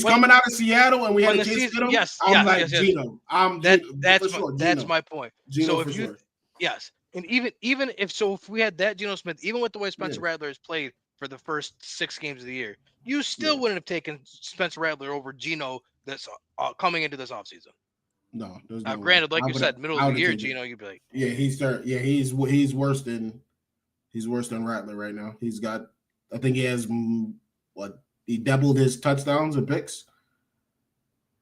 coming out of Seattle and we had a chance to get him, I'm like Geno. That's my point. Geno so for sure. Yes, and even if we had that Geno Smith, even with the way Spencer Rattler has played for the first 6 games of the year, you still wouldn't have taken Spencer Rattler over Geno that's coming into this offseason. No, granted, like you said, middle of the year, Geno, you'd be like, he's worse than Rattler right now. I think he has he doubled his touchdowns and picks,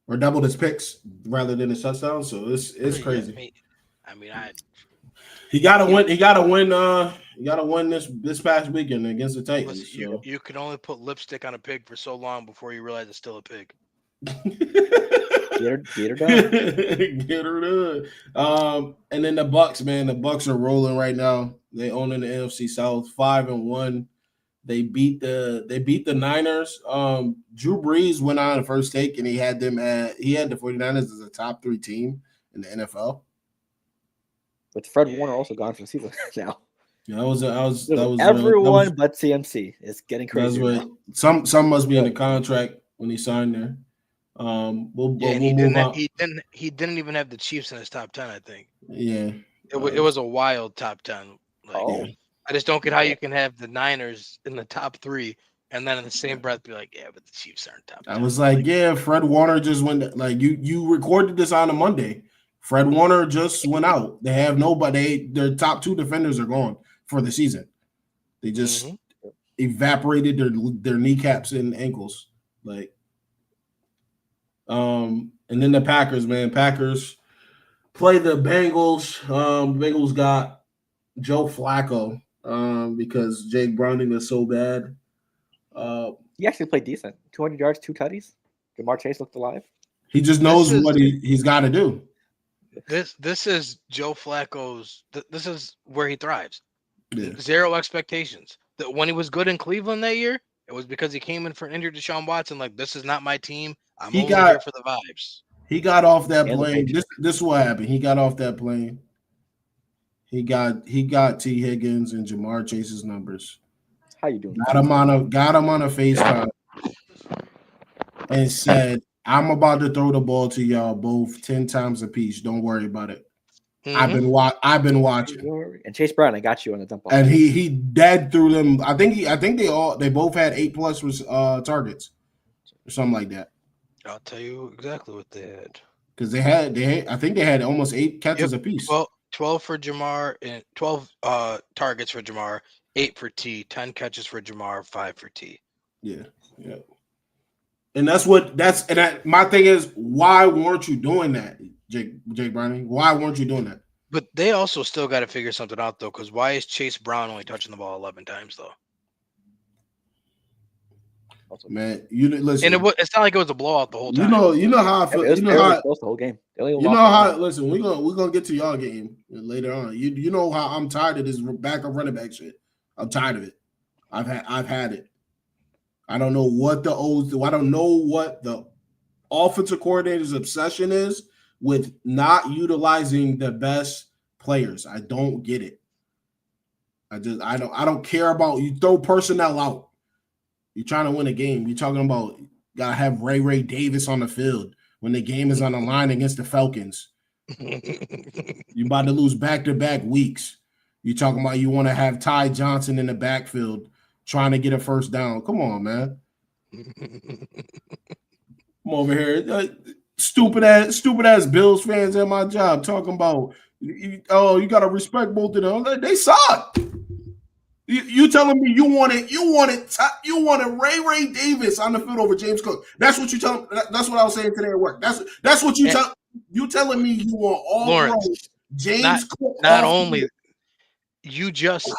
or doubled his picks rather than his touchdowns. So it's crazy. He got to win. He got to win. You got to win this past weekend against the Titans. Listen, you can only put lipstick on a pig for so long before you realize it's still a pig. Get her done. Get her done. And then the Bucs, man. The Bucs are rolling right now. They own in the NFC South, 5-1. They beat the Niners. Drew Brees went on the first take, and he had the 49ers as a top 3 team in the NFL. With Fred Warner also gone for the season now. Yeah, that was everyone but CMC. It's getting crazy. Some must be in the contract when he signed there. He didn't even have the Chiefs in his top 10. I think. Yeah, it was a wild top 10. I just don't get how you can have the Niners in the top 3 and then in the same breath be like, yeah, but the Chiefs aren't top 10. I was like, Fred Warner just went. Like you recorded this on a Monday. Fred Warner just went out. They have nobody. Their top 2 defenders are gone for the season. They just evaporated their kneecaps and ankles. Like, and then the Packers, man. Packers play the Bengals. Bengals got Joe Flacco because Jake Browning is so bad. He actually played decent. 200 yards, 2 tutties. Jamar Chase looked alive. He just knows what he's got to do. This is Joe Flacco's. This is where he thrives. Yeah. 0 expectations. That when he was good in Cleveland that year, it was because he came in for an injured Deshaun Watson. Like, this is not my team. I'm only here for the vibes. He got off that plane. This is what happened. He got off that plane. He got T. Higgins and Jamar Chase's numbers. How you doing? Got him on a FaceTime and said, I'm about to throw the ball to y'all both 10 times apiece. Don't worry about it. Mm-hmm. I've been watching. And Chase Brown, I got you on the dump ball. And he dead threw them. I think they both had 8+ targets or something like that. I'll tell you exactly what they had. Because I think they had almost 8 catches apiece. 12 for Jamar and 12 targets for Jamar, 8 for T, 10 catches for Jamar, 5 for T. Yeah. And my thing is, why weren't you doing that, Jake Browning? Why weren't you doing that? But they also still got to figure something out, though, because why is Chase Brown only touching the ball 11 times, though? Man, you listen. And it's not like it was a blowout the whole time. You know how I feel. It was close the whole game. Listen, we're gonna get to y'all game later on. You know how I'm tired of this backup running back shit. I'm tired of it. I've had it. I don't know what the O's do. I don't know what the offensive coordinator's obsession is with not utilizing the best players. I don't get it. I don't care about you throw personnel out. You're trying to win a game. You're talking about gotta have Ray Davis on the field when the game is on the line against the Falcons. You're about to lose back-to-back weeks. You're talking about you want to have Ty Johnson in the backfield trying to get a first down. Come on, man. I'm over here. Stupid ass Bills fans at my job talking about, you got to respect both of them. They suck. You telling me you wanted Ray Davis on the field over James Cook? That's what you tell. That's what I was saying today at work. That's what you tell. You telling me you want all James Cook? Not only you just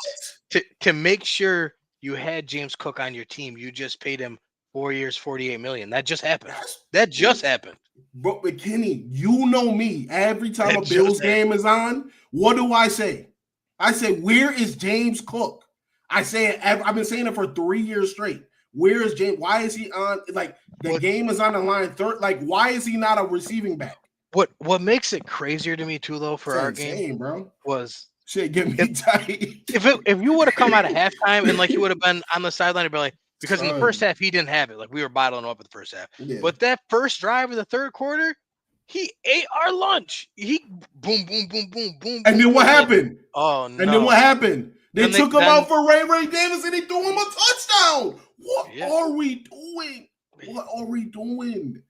to make sure you had James Cook on your team, you just paid him 4 years, $48 million. That just happened. That just happened. But McKinney, you know me. Every time a Bills game is on, what do I say? I say, where is James Cook? I say it. I've been saying it for 3 years straight. Where is James? Why is he on? Like the game is on the line. Third. Like why is he not a receiving back? What makes it crazier to me too, though, for It's our insane, game bro. was Shit get me tight. if you would have come out of halftime and like you would have been on the sideline and be like, because in the first half he didn't have it, like we were bottling up in the first half. Yeah. But that first drive of the third quarter, he ate our lunch. He boom, boom, boom, boom, boom. And then what happened? Oh no! And then what happened? They took him out for Ray Davis and they threw him a touchdown. What are we doing? What are we doing?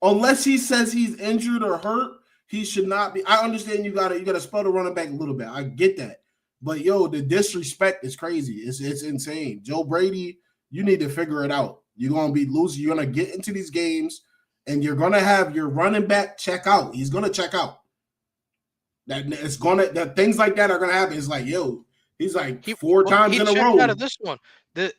Unless he says he's injured or hurt, he should not be. I understand you gotta spell the running back a little bit. I get that. But yo, the disrespect is crazy. It's insane. Joe Brady, you need to figure it out. You're gonna be losing. You're gonna get into these games and you're gonna have your running back check out. He's gonna check out. That things like that are gonna happen. It's like, yo, he's like four times in a row. Out of this one. The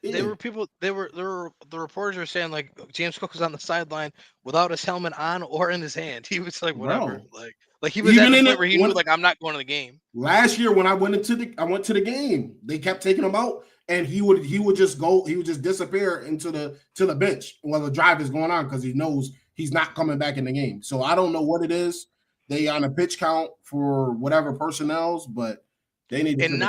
reporters were saying like James Cook was on the sideline without his helmet on or in his hand. He was like, whatever. Bro. Like he was at the point where he knew like I'm not going to the game. Last year when I went to the game, they kept taking him out and he would just disappear into the bench while the drive is going on because he knows he's not coming back in the game. So I don't know what it is. They on a pitch count for whatever personnels, but they need to. And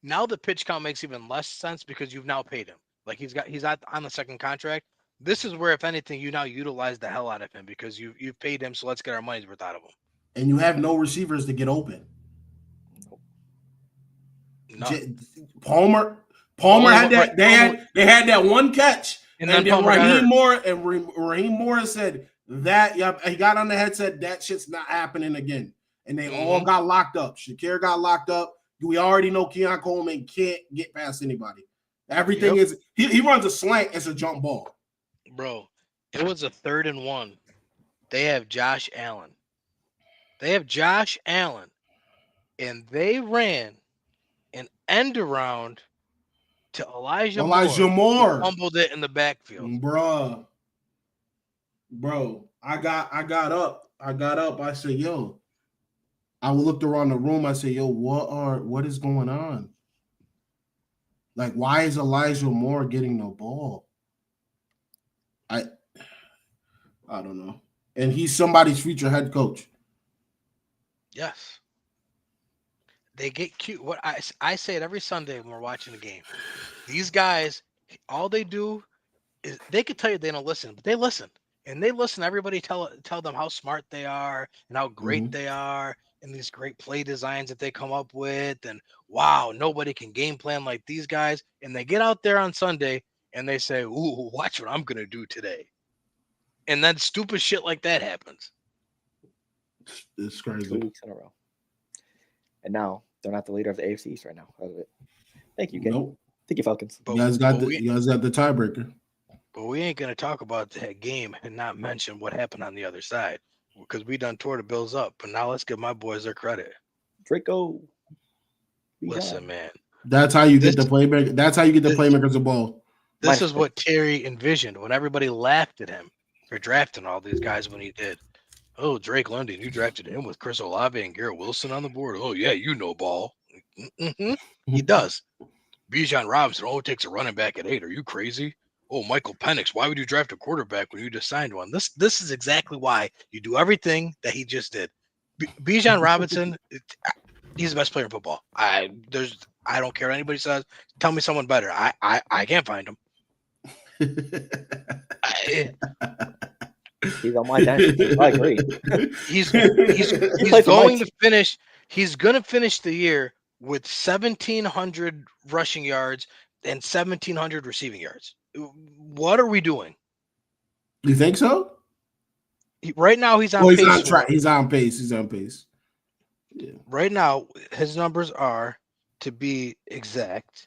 now the pitch count makes even less sense because you've now paid him. Like he's on the second contract. This is where, if anything, you now utilize the hell out of him because you've paid him. So let's get our money's worth out of him. And you have no receivers to get open. No. Palmer had that. They had that one catch, and then Raheem Morris said that. Yep, he got on the headset. That shit's not happening again. And they all got locked up. Shakir got locked up. We already know Keon Coleman can't get past anybody. Everything is he runs a slant as a jump ball. Bro, it was a 3rd and 1. They have Josh Allen. And they ran an end around to Elijah Moore. Fumbled it in the backfield. Bro, I got up. I said, yo. I looked around the room. I said, yo, what is going on? Like, why is Elijah Moore getting the ball? I don't know. And he's somebody's future head coach. Yes. They get cute. What I say it every Sunday when we're watching the game. These guys, all they do is they could tell you they don't listen, but they listen. And they listen. Everybody tell them how smart they are and how great they are. And these great play designs that they come up with, and wow, nobody can game plan like these guys. And they get out there on Sunday and they say, "Ooh, watch what I'm gonna do today," and then stupid shit like that happens. It's crazy. 2 weeks in a row, and now they're not the leader of the AFC East right now. Thank you, Ken. Nope. Thank you, Falcons. You guys got the tiebreaker. But we ain't gonna talk about that game and not mention what happened on the other side. Because we done tore the Bills up, but now let's give my boys their credit. Draco. Listen, man. That's how you get the playmaker. That's how you get the playmakers the ball. This is what Terry envisioned when everybody laughed at him for drafting all these guys when he did. Oh, Drake London, you drafted him with Chris Olave and Garrett Wilson on the board. Oh, yeah, you know ball. He does. Bijan Robinson takes a running back at 8. Are you crazy? Oh, Michael Penix, why would you draft a quarterback when you just signed one? This is exactly why you do everything that he just did. Bijan Robinson, he's the best player in football. I don't care what anybody says. Tell me someone better. I can't find him. He's on my bench. I agree. He's going to finish. He's going to finish the year with 1,700 rushing yards and 1,700 receiving yards. What are we doing? You think so? Right now, he's on pace. He's on pace. He's on pace. Yeah. Right now, his numbers are, to be exact,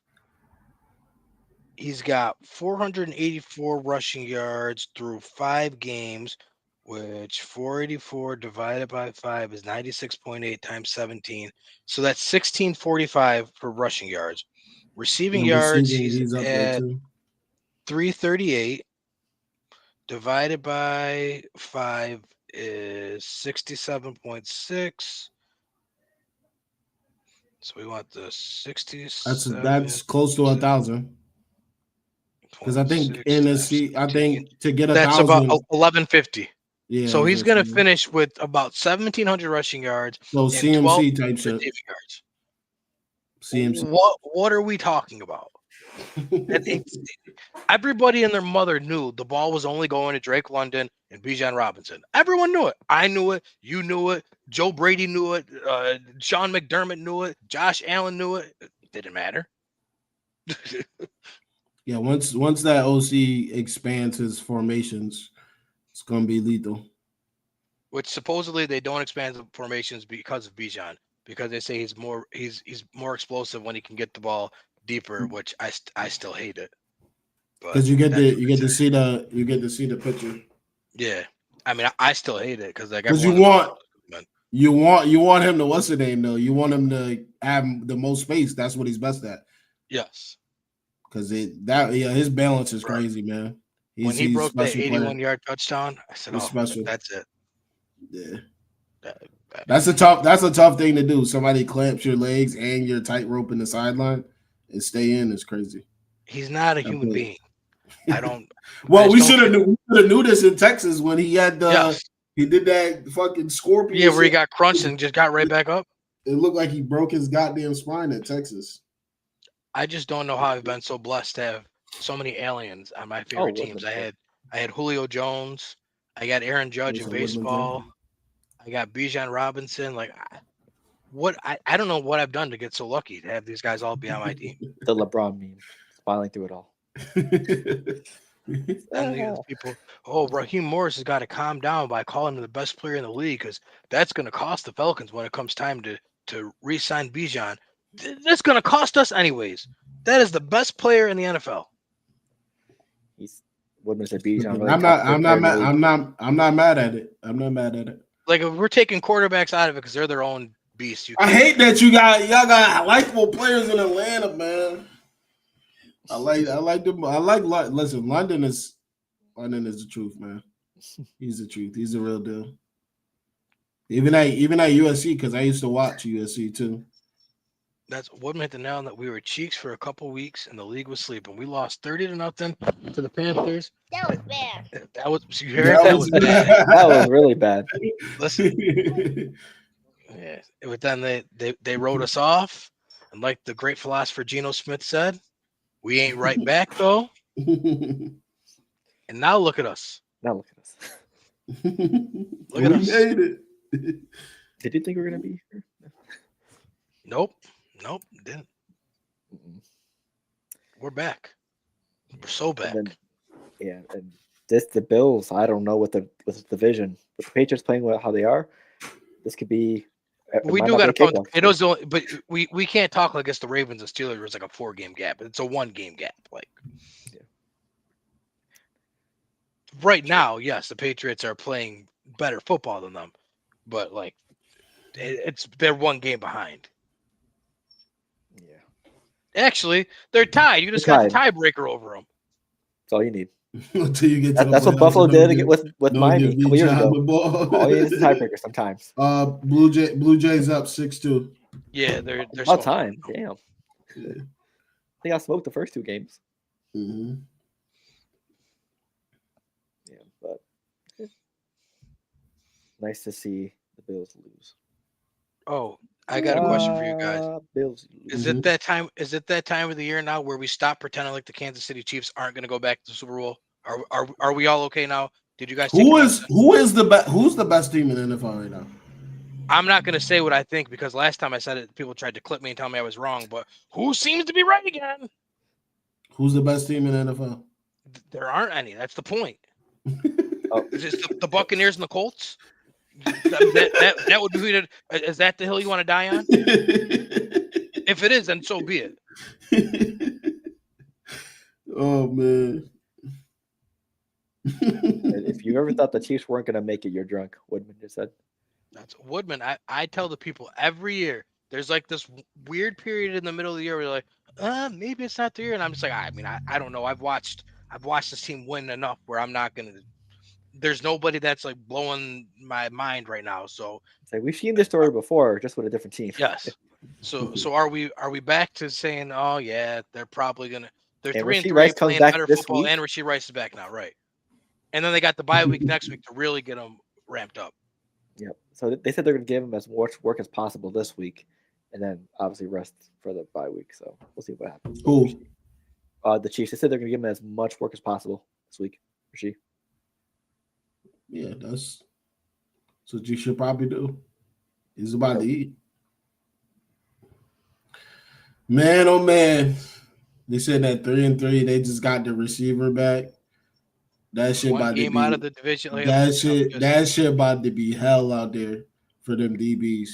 he's got 484 rushing yards through 5 games, which 484 divided by 5 is 96.8 times 17. So that's 1,645 for rushing yards. Receiving yards, he's at 338 divided by 5 is 67.6. So we want the 60s. That's close to 1,000. Because I think to get 1,000, that's about 1150. Yeah. So he's going to finish with about 1,700 rushing yards. So and CMC type shit. Yards. CMC. What are we talking about? Everybody and their mother knew the ball was only going to Drake London and Bijan Robinson. Everyone knew it. I knew it. You knew it. Joe Brady knew it. Sean McDermott knew it. Josh Allen knew it. It didn't matter. Yeah, once that OC expands his formations, it's gonna be lethal. Which supposedly they don't expand the formations because of Bijan, because they say he's more explosive when he can get the ball deeper, which I still hate it. Because you get to see the picture. Yeah, I mean I still hate it because you want him to what's the name though? You want him to have the most space. That's what he's best at. Yes. Because his balance is crazy, man. When he broke that 81-yard touchdown, I said, that's it. Yeah. That's a tough thing to do. Somebody clamps your legs and your tightrope in the sideline and stay in is crazy. He's not a human being. I don't. Well, we should have knew this in Texas when he had he did that fucking scorpion. Yeah, where he got crunched and just got right back up. It looked like he broke his goddamn spine at Texas. I just don't know how I've been so blessed to have so many aliens on my favorite teams. I had Julio Jones. I got Aaron Judge in baseball. I got Bijan Robinson. Like, I don't know what I've done to get so lucky to have these guys all be on my team. The LeBron meme, smiling through it all. And people, Raheem Morris has got to calm down by calling him the best player in the league because that's going to cost the Falcons when it comes time to re-sign Bijan. That's going to cost us anyways. That is the best player in the NFL. Woodman said Bijan. Really I'm not mad at it. I'm not mad at it. Like if we're taking quarterbacks out of it because they're their own beast. I hate that y'all got likable players in Atlanta, man. I like them. Listen, London is the truth, man. He's the truth. He's the real deal. Even at USC, because I used to watch USC too. That's Woodman hit the nail on that. We were cheeks for a couple weeks and the league was sleeping. We lost 30-0 to the Panthers. That was bad. That was bad. That was really bad. Listen. Yeah. But then they wrote us off. And like the great philosopher Geno Smith said, we ain't right back though. And now look at us. Look at us. Made it. Did you think we were gonna be here? Nope, didn't. We're back. We're so back. And the Bills. I don't know what the division. With the Patriots playing how they are, this could be. We do got to. It was only, but we can't talk like it's the Ravens and Steelers. It's like a 4-game gap. It's a 1-game gap. Like right now, yes, the Patriots are playing better football than them, but like they're 1 game behind. Yeah. Actually, they're tied. You just got the tiebreaker over them. That's all you need. Until you get that's what Buffalo did with Miami a couple years ago. All you need is a tiebreaker sometimes. Blue Jays up 6-2. Yeah, they're about time. Damn. Yeah. I think I smoked the first 2 games. Mm-hmm. Yeah, but nice to see the Bills lose. Oh, I got a question for you guys. Bills. Is it that time? Is it that time of the year now where we stop pretending like the Kansas City Chiefs aren't going to go back to the Super Bowl? Are we all okay now? Did you guys? Who's the best team in the NFL right now? I'm not going to say what I think because last time I said it, people tried to clip me and tell me I was wrong. But who seems to be right again? Who's the best team in the NFL? There aren't any. That's the point. Is it the Buccaneers and the Colts? That would be it. Is that the hill you want to die on? If it is, then so be it. Oh man. If you ever thought the Chiefs weren't going to make it, you're drunk. Woodman just said. That's Woodman. I tell the people every year. There's like this weird period in the middle of the year where they're like, maybe it's not the year, and I'm just like, I don't know. I've watched this team win enough where I'm not going to. there's nobody that's like blowing my mind right now. So It's like we've seen this story before, just with a different team. yes. So are we back to saying, oh yeah, they're probably gonna they're And 3-3 Rasheed Rice comes playing back better this football, week. and Rasheed Rice is back now, right? And then they got the bye week next week to really get them ramped up. Yep. So they said they're going to give him as much work as possible this week, and then obviously rest for the bye week. So we'll see what happens. Who? The Chiefs. They said they're going to give him as much work as possible this week. Rasheed. Yeah, that's what you should probably do. He's about to eat. Man, oh man. They said that 3-3, they just got the receiver back. That shit about to be out of the division. That shit about to be hell out there for them DBs.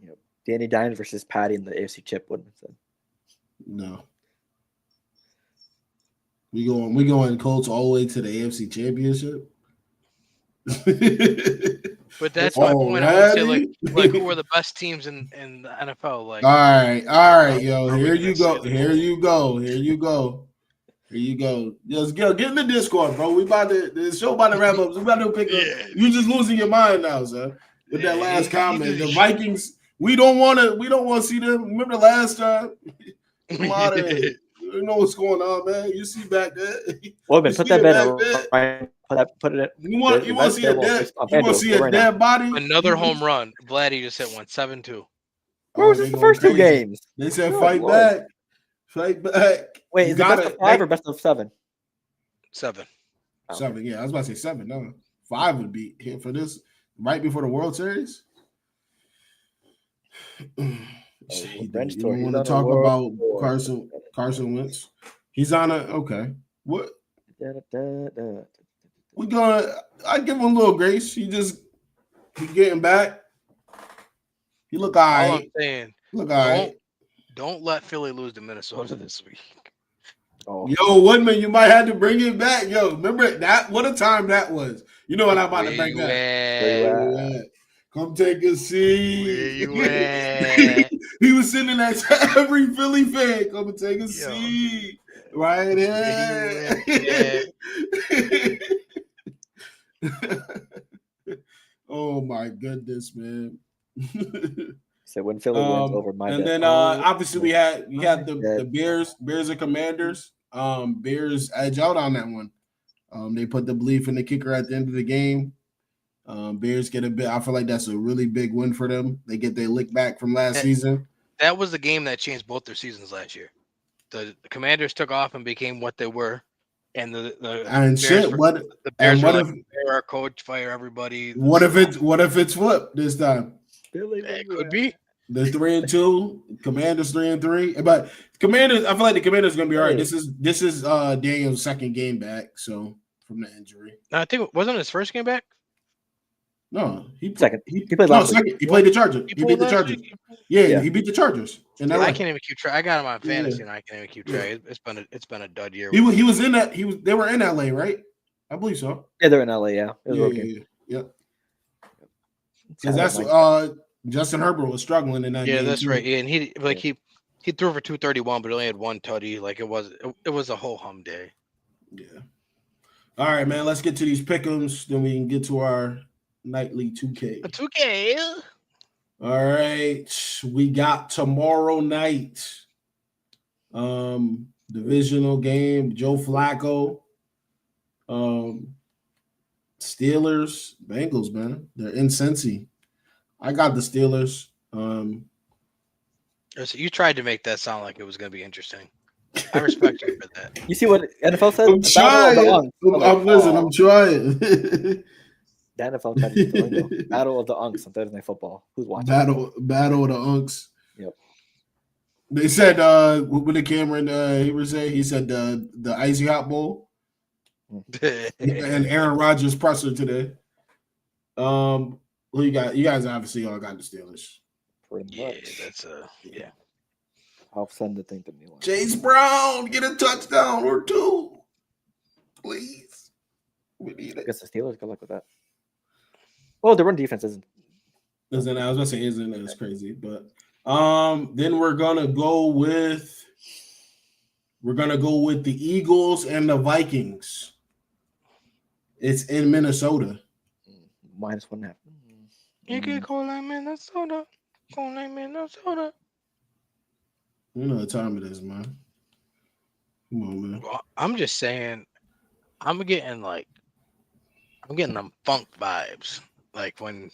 Yep. Danny Dimes versus Patty in the AFC Chip. What said? No. We going Colts all the way to the AFC Championship. But that's my point. I would say like who are the best teams in the NFL? Like all right, yo. Here you go. Just get in the Discord, bro. The show about to wrap up. We about to pick up. You just losing your mind now, son. With that last comment. The Vikings, we don't want to see them. Remember the last time? Come out of here. You know what's going on, man. You see back there. Well, man, put that bet right. Put it in. You want to see a dead? You want to see a dead body? Another home run. Vladdy just hit one 7-2. Where was this the first 2 games? They said fight back. Fight back. Wait, is it best of 5 or best of 7? 7. 7, yeah. I was about to say 7. No, 5 would be here for this right before the World Series. You want to talk about Carson Wentz? He's on okay. What? I give him a little grace. He getting back. He look all right. All I'm saying, look all right. Don't let Philly lose to Minnesota this week. Oh. Yo, Woodman, you might have to bring it back. Yo, remember that? What a time that was. You know what I'm about to bring back. Come take a seat. Where you at? He was sending that to every Philly fan. Come and take a seat. Right here. Oh my goodness, man. So when Philly wins over my and then obviously we had the Bears and Commanders. Bears edge out on that one. They put the belief in the kicker at the end of the game. Bears get a bit. I feel like that's a really big win for them. They get their lick back from last season. That was the game that changed both their seasons last year. The Commanders took off and became what they were, and the Bears were like, fire our coach, fire everybody. What if it's flipped this time? It could be. They're 3-2. Commanders 3-3. But Commanders, I feel like the Commanders are gonna be all right. This is Daniel's second game back, so from the injury. I think wasn't his first game back. No, he played last week. He played the Chargers. He beat the Chargers. Yeah, he beat the Chargers. And I can't even keep track. I got him on fantasy, and I can't even keep track. It's been a dud year. He was in that. They were in LA, right? I believe so. Yeah, they're in LA. Yeah, yeah. Because that's Justin Herbert was struggling in that game. Yeah, that's too. right. Yeah, and he threw for 231, but only had one tutty. Like it was a whole hum day. Yeah. All right, man. Let's get to these pick'ems. Then we can get to our nightly 2K. 2K. All right. We got tomorrow night. Divisional game. Joe Flacco. Steelers, Bengals, man. They're in Cincy. I got the Steelers. So you tried to make that sound like it was going to be interesting. I respect you for that. You see what NFL said? I'm trying. I'm trying. The NFL tried to Battle of the Unks on Thursday Night Football. Who's watching? Battle of the Unks. Yep. They said with the Cameron he said the Icy Hot Bowl and Aaron Rodgers presser today. Who you got? You guys obviously all got the Steelers. Pretty much. That's yeah. I'll send the thing to me. Chase Brown, get a touchdown or two, please. We need it. I guess the Steelers. Good luck with that. Oh, the run defense isn't. I was gonna say isn't as crazy, but then we're gonna go with the Eagles and the Vikings. It's in Minnesota. -1.5. You can call like Minnesota. Call like Minnesota. You know what time it is, man. Come on, man. Well, I'm just saying, I'm getting them funk vibes. Like when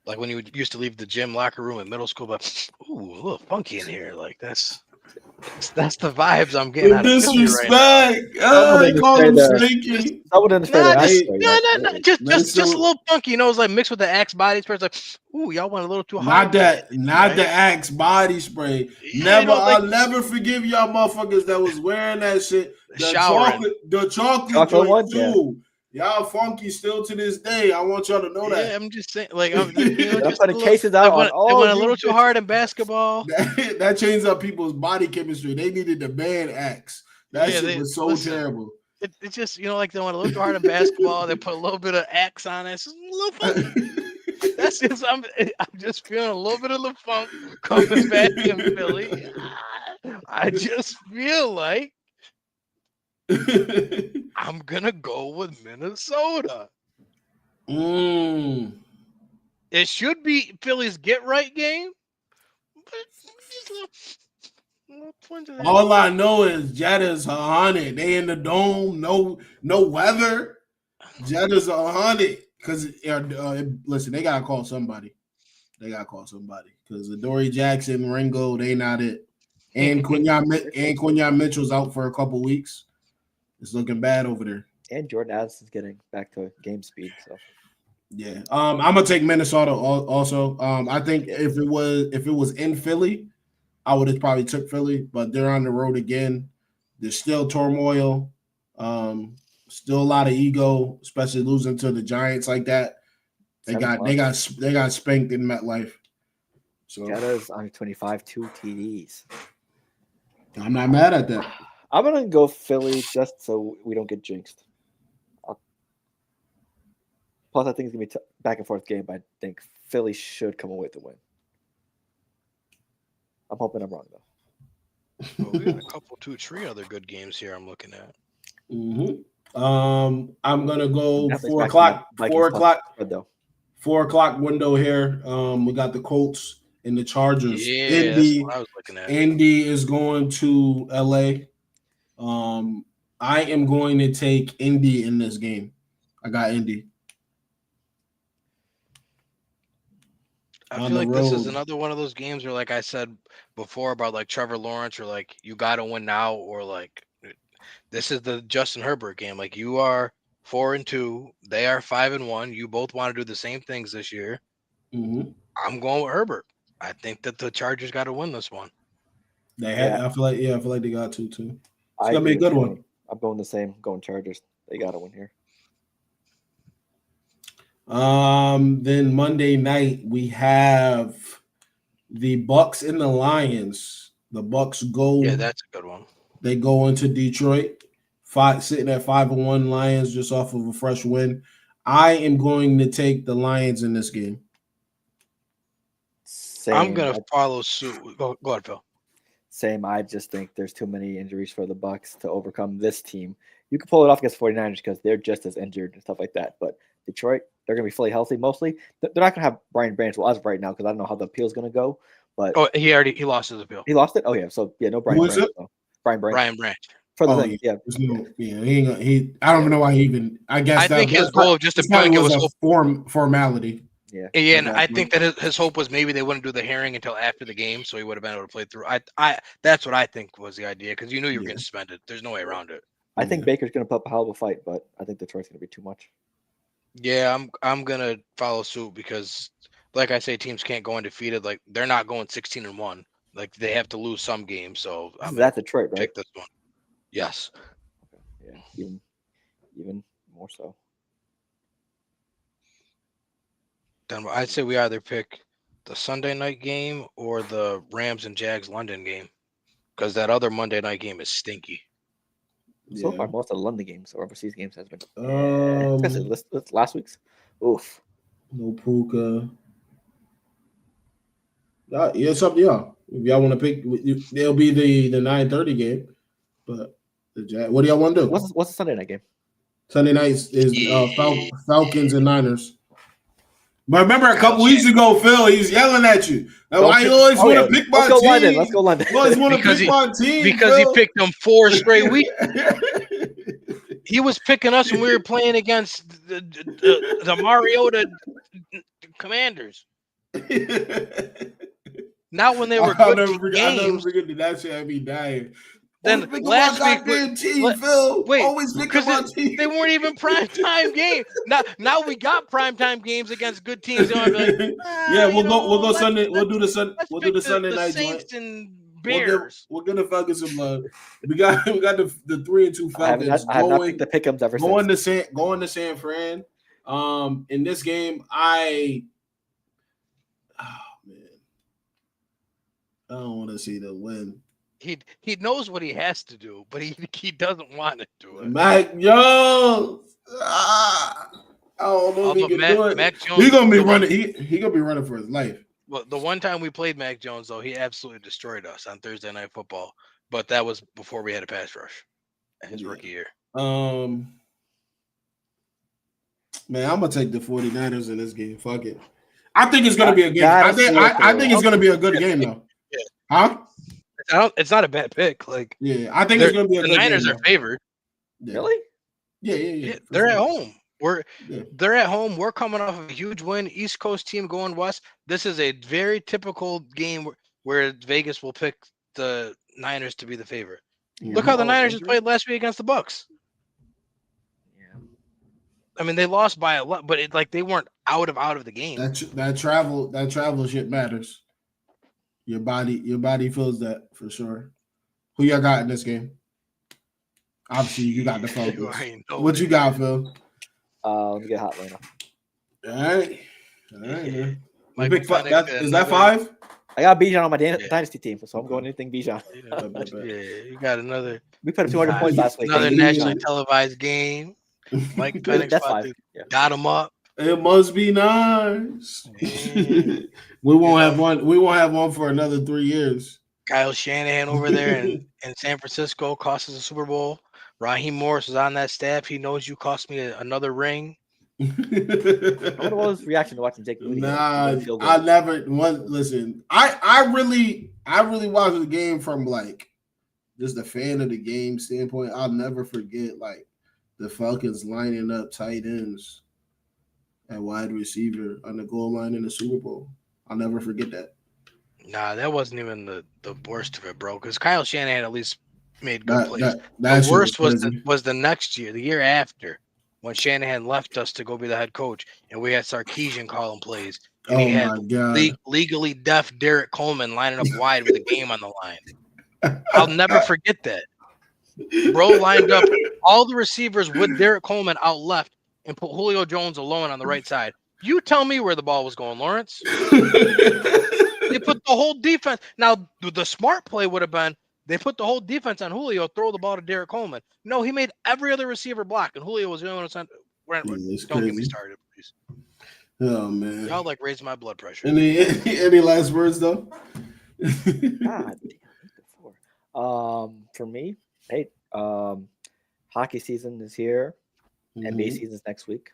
you used to leave the gym locker room in middle school, but ooh, a little funky in here. Like that's the vibes I'm getting out of Philly right now. Disrespect. They call him stinky. Someone understand Just a little funky. You know, it's like mixed with the Axe body spray. It's like, ooh, y'all went a little too hard. Not the Axe body spray. Yeah, I'll never forgive y'all motherfuckers that was wearing that shit. The chocolate joint one, too. Y'all funky still to this day. I want y'all to know that. Yeah, I'm just saying, like, I'm just putting cases out. They went a little too hard in basketball. That changed up people's body chemistry. They needed the ban Axe. That shit was so terrible. It just, like they went a little too hard in basketball. They put a little bit of Axe on it. It's just a little funky. That's just I'm just feeling a little bit of the funk coming back in Philly. I just feel like I'm gonna go with Minnesota. It should be Philly's get right game. But all I know is Jetta's 100. They in the dome, no weather. Jetta's 100. Because listen, they gotta call somebody. Because Adoree Jackson, Ringo, they not it. And Quinyon Mitchell's out for a couple weeks. It's looking bad over there. And Jordan Addison's getting back to game speed. So yeah, I'm gonna take Minnesota also. I think if it was in Philly, I would have probably took Philly, but they're on the road again. There's still turmoil, still a lot of ego, especially losing to the Giants like that. They got spanked in MetLife. So Jetta's on 25, 2 TDs. I'm not mad at that. I'm gonna go Philly just so we don't get jinxed. Plus, I think it's gonna be back and forth game, but I think Philly should come away with the win. I'm hoping I'm wrong though. Well, we got a couple, 2-3 other good games here. I'm looking at. I'm gonna go 4 o'clock. 4 o'clock. 4 o'clock window here. We got the Colts and the Chargers. Yeah, that's what I was looking at. Indy is going to LA. I am going to take Indy in this game. I got Indy. I feel like this is another one of those games where, like I said before about like Trevor Lawrence, or like you got to win now, or like this is the Justin Herbert game. Like you are 4-2, they are 5-1. You both want to do the same things this year. I'm going with Herbert. I think that the Chargers got to win this one. I feel like they got to too. It's gonna be a good one. I'm going the same. I'm going Chargers. They got to win here. Then Monday night we have the Bucs and the Lions. The Bucs go. Yeah, that's a good one. They go into Detroit, sitting at 5-1. Lions just off of a fresh win. I am going to take the Lions in this game. Same. I'm gonna follow suit. Go ahead, Phil. Same. I just think there's too many injuries for the Bucs to overcome this team. You can pull it off against 49ers because they're just as injured and stuff like that. But Detroit, they're going to be fully healthy mostly. They're not going to have Brian Branch as of right now because I don't know how the appeal is going to go. But he lost his appeal. He lost it? Oh, yeah. So, yeah, no Brian Branch. Who is it? So. Brian Branch. For the thing, yeah. I don't even know why he even – I guess I think his goal of just appealing it was a formality. Yeah, and I think that his hope was maybe they wouldn't do the hearing until after the game, so he would have been able to play through. I that's what I think was the idea, because you knew you were getting suspended. There's no way around it. I think Baker's going to put up a hell of a fight, but I think Detroit's going to be too much. Yeah, I'm gonna follow suit because, like I say, teams can't go undefeated. Like they're not going 16-1. Like they have to lose some games. So that's Detroit, right? Pick this one. Yes. Okay. Yeah, even more so. Then I'd say we either pick the Sunday night game or the Rams and Jags London game, because that other Monday night game is stinky. So far, most of the London games or overseas games has been. That's last week's. Oof. No Puka. Yeah, it's up to y'all. If y'all want to pick, they'll be the 9:30 game. But what do y'all want to do? What's the Sunday night game? Sunday nights is Falcons and Niners. But remember, a couple Shit. weeks ago, Phil, he's yelling at you. Now, why you always want to pick my Let's go team? London. Let's go London. You always want to pick my team Because Phil. he picked them 4 straight weeks. He was picking us when we were playing against the Mariota Commanders. Not when they were I'll good never games. forget that shit. I be dying. Then Always pick last my week, goddamn team, Phil. wait, Always pick because my team. they weren't even primetime games. Now we got primetime games against good teams. So I'm like, Yeah, we'll go Sunday. We'll do the Sunday night Saints joint. and Bears. We're gonna Falcons some love. We got the 3-2 Falcons. I have not picked the pick'ems ever since. Going to San Fran. In this game, I don't want to see the win. He knows what he has to do, but he doesn't want to do it. Mac Jones. I don't know if he can do it. Mac Jones. He's gonna be running. He gonna be running for his life. Well, the one time we played Mac Jones, though, he absolutely destroyed us on Thursday Night Football. But that was before we had a pass rush. His rookie year. Man, I'm gonna take the 49ers in this game. Fuck it. I think it's gonna be a game. I think it's gonna be a good game though. Yeah. Huh? It's not a bad pick. Like, yeah, I think it's gonna be a good game. The Niners are favored. Yeah. Really? Yeah. They're at home. They're at home. We're coming off of a huge win. East Coast team going west. This is a very typical game where Vegas will pick the Niners to be the favorite. Yeah. Look how the Niners just played last week against the Bucs. Yeah. I mean, they lost by a lot, but they weren't out of the game. That travel shit matters. Your body feels that for sure. Who y'all got in this game? Obviously, you got the Falcons. What you got, Phil? Let me get hot right now. All right, man. Is that 5? I got Bijan on my dynasty team, so I'm going anything Bijan. Yeah, you got another. We put up 200 points last week. Another nationally televised game. Mike Penix got him up. It must be nice. We won't have one. We won't have one for another 3 years. Kyle Shanahan over there in San Francisco cost us a Super Bowl. Raheem Morris was on that staff. He knows you cost me another ring. What was his reaction to watching Jake Moody? Nah, I never. Listen, I really watched the game from just a fan of the game standpoint. I'll never forget the Falcons lining up tight ends at wide receiver on the goal line in the Super Bowl. I'll never forget that. Nah, that wasn't even the worst of it, bro. Because Kyle Shanahan at least made good plays. The worst was the next year, the year after, when Shanahan left us to go be the head coach, and we had Sarkisian calling plays. And he had legally deaf Derek Coleman lining up wide with a game on the line. I'll never forget that. Bro lined up all the receivers with Derek Coleman out left and put Julio Jones alone on the right side. You tell me where the ball was going, Lawrence. They put the whole defense. Now, the smart play would have been they put the whole defense on Julio, throw the ball to Derek Coleman. No, he made every other receiver block, and Julio was the only one. Don't get me started, please. Oh, man. Y'all raising my blood pressure. Any last words, though? God damn. For me, hey, hockey season is here. Mm-hmm. NBA season is next week.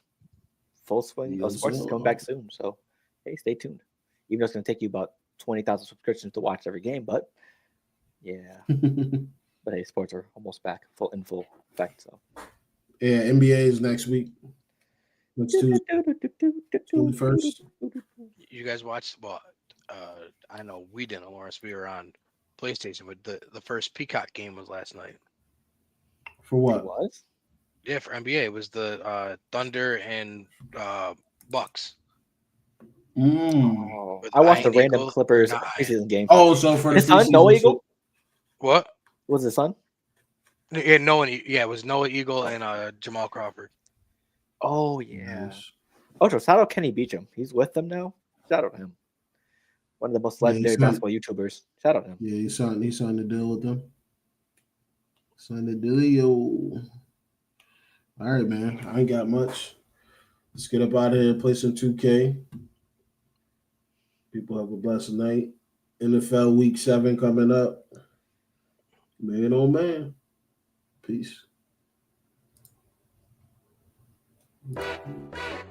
Full swing. Sports is coming back soon. So, hey, stay tuned. Even though it's going to take you about 20,000 subscriptions to watch every game, but yeah. But hey, sports are almost back in full effect. So yeah, NBA is next week. Next Tuesday. 21st. You guys watched? Well, I know we didn't, Lawrence. We were on PlayStation, but the first Peacock game was last night. For what? It was? Yeah, for NBA, it was the Thunder and Bucs. Oh, I watched the random Eagle. Clippers preseason game. Oh, so for his son, Noah Eagle. What was his son? Yeah, Noah. Yeah, it was Noah Eagle and Jamal Crawford. Oh yeah. Oh, so shout out Kenny Beecham. He's with them now. Shout out him. One of the most legendary basketball YouTubers. Shout out him. Yeah, he signed the deal with them. Signed the deal. All right, man. I ain't got much. Let's get up out of here. Play some 2K. People have a blessed night. NFL Week 7 coming up. Man, oh man. Peace. it.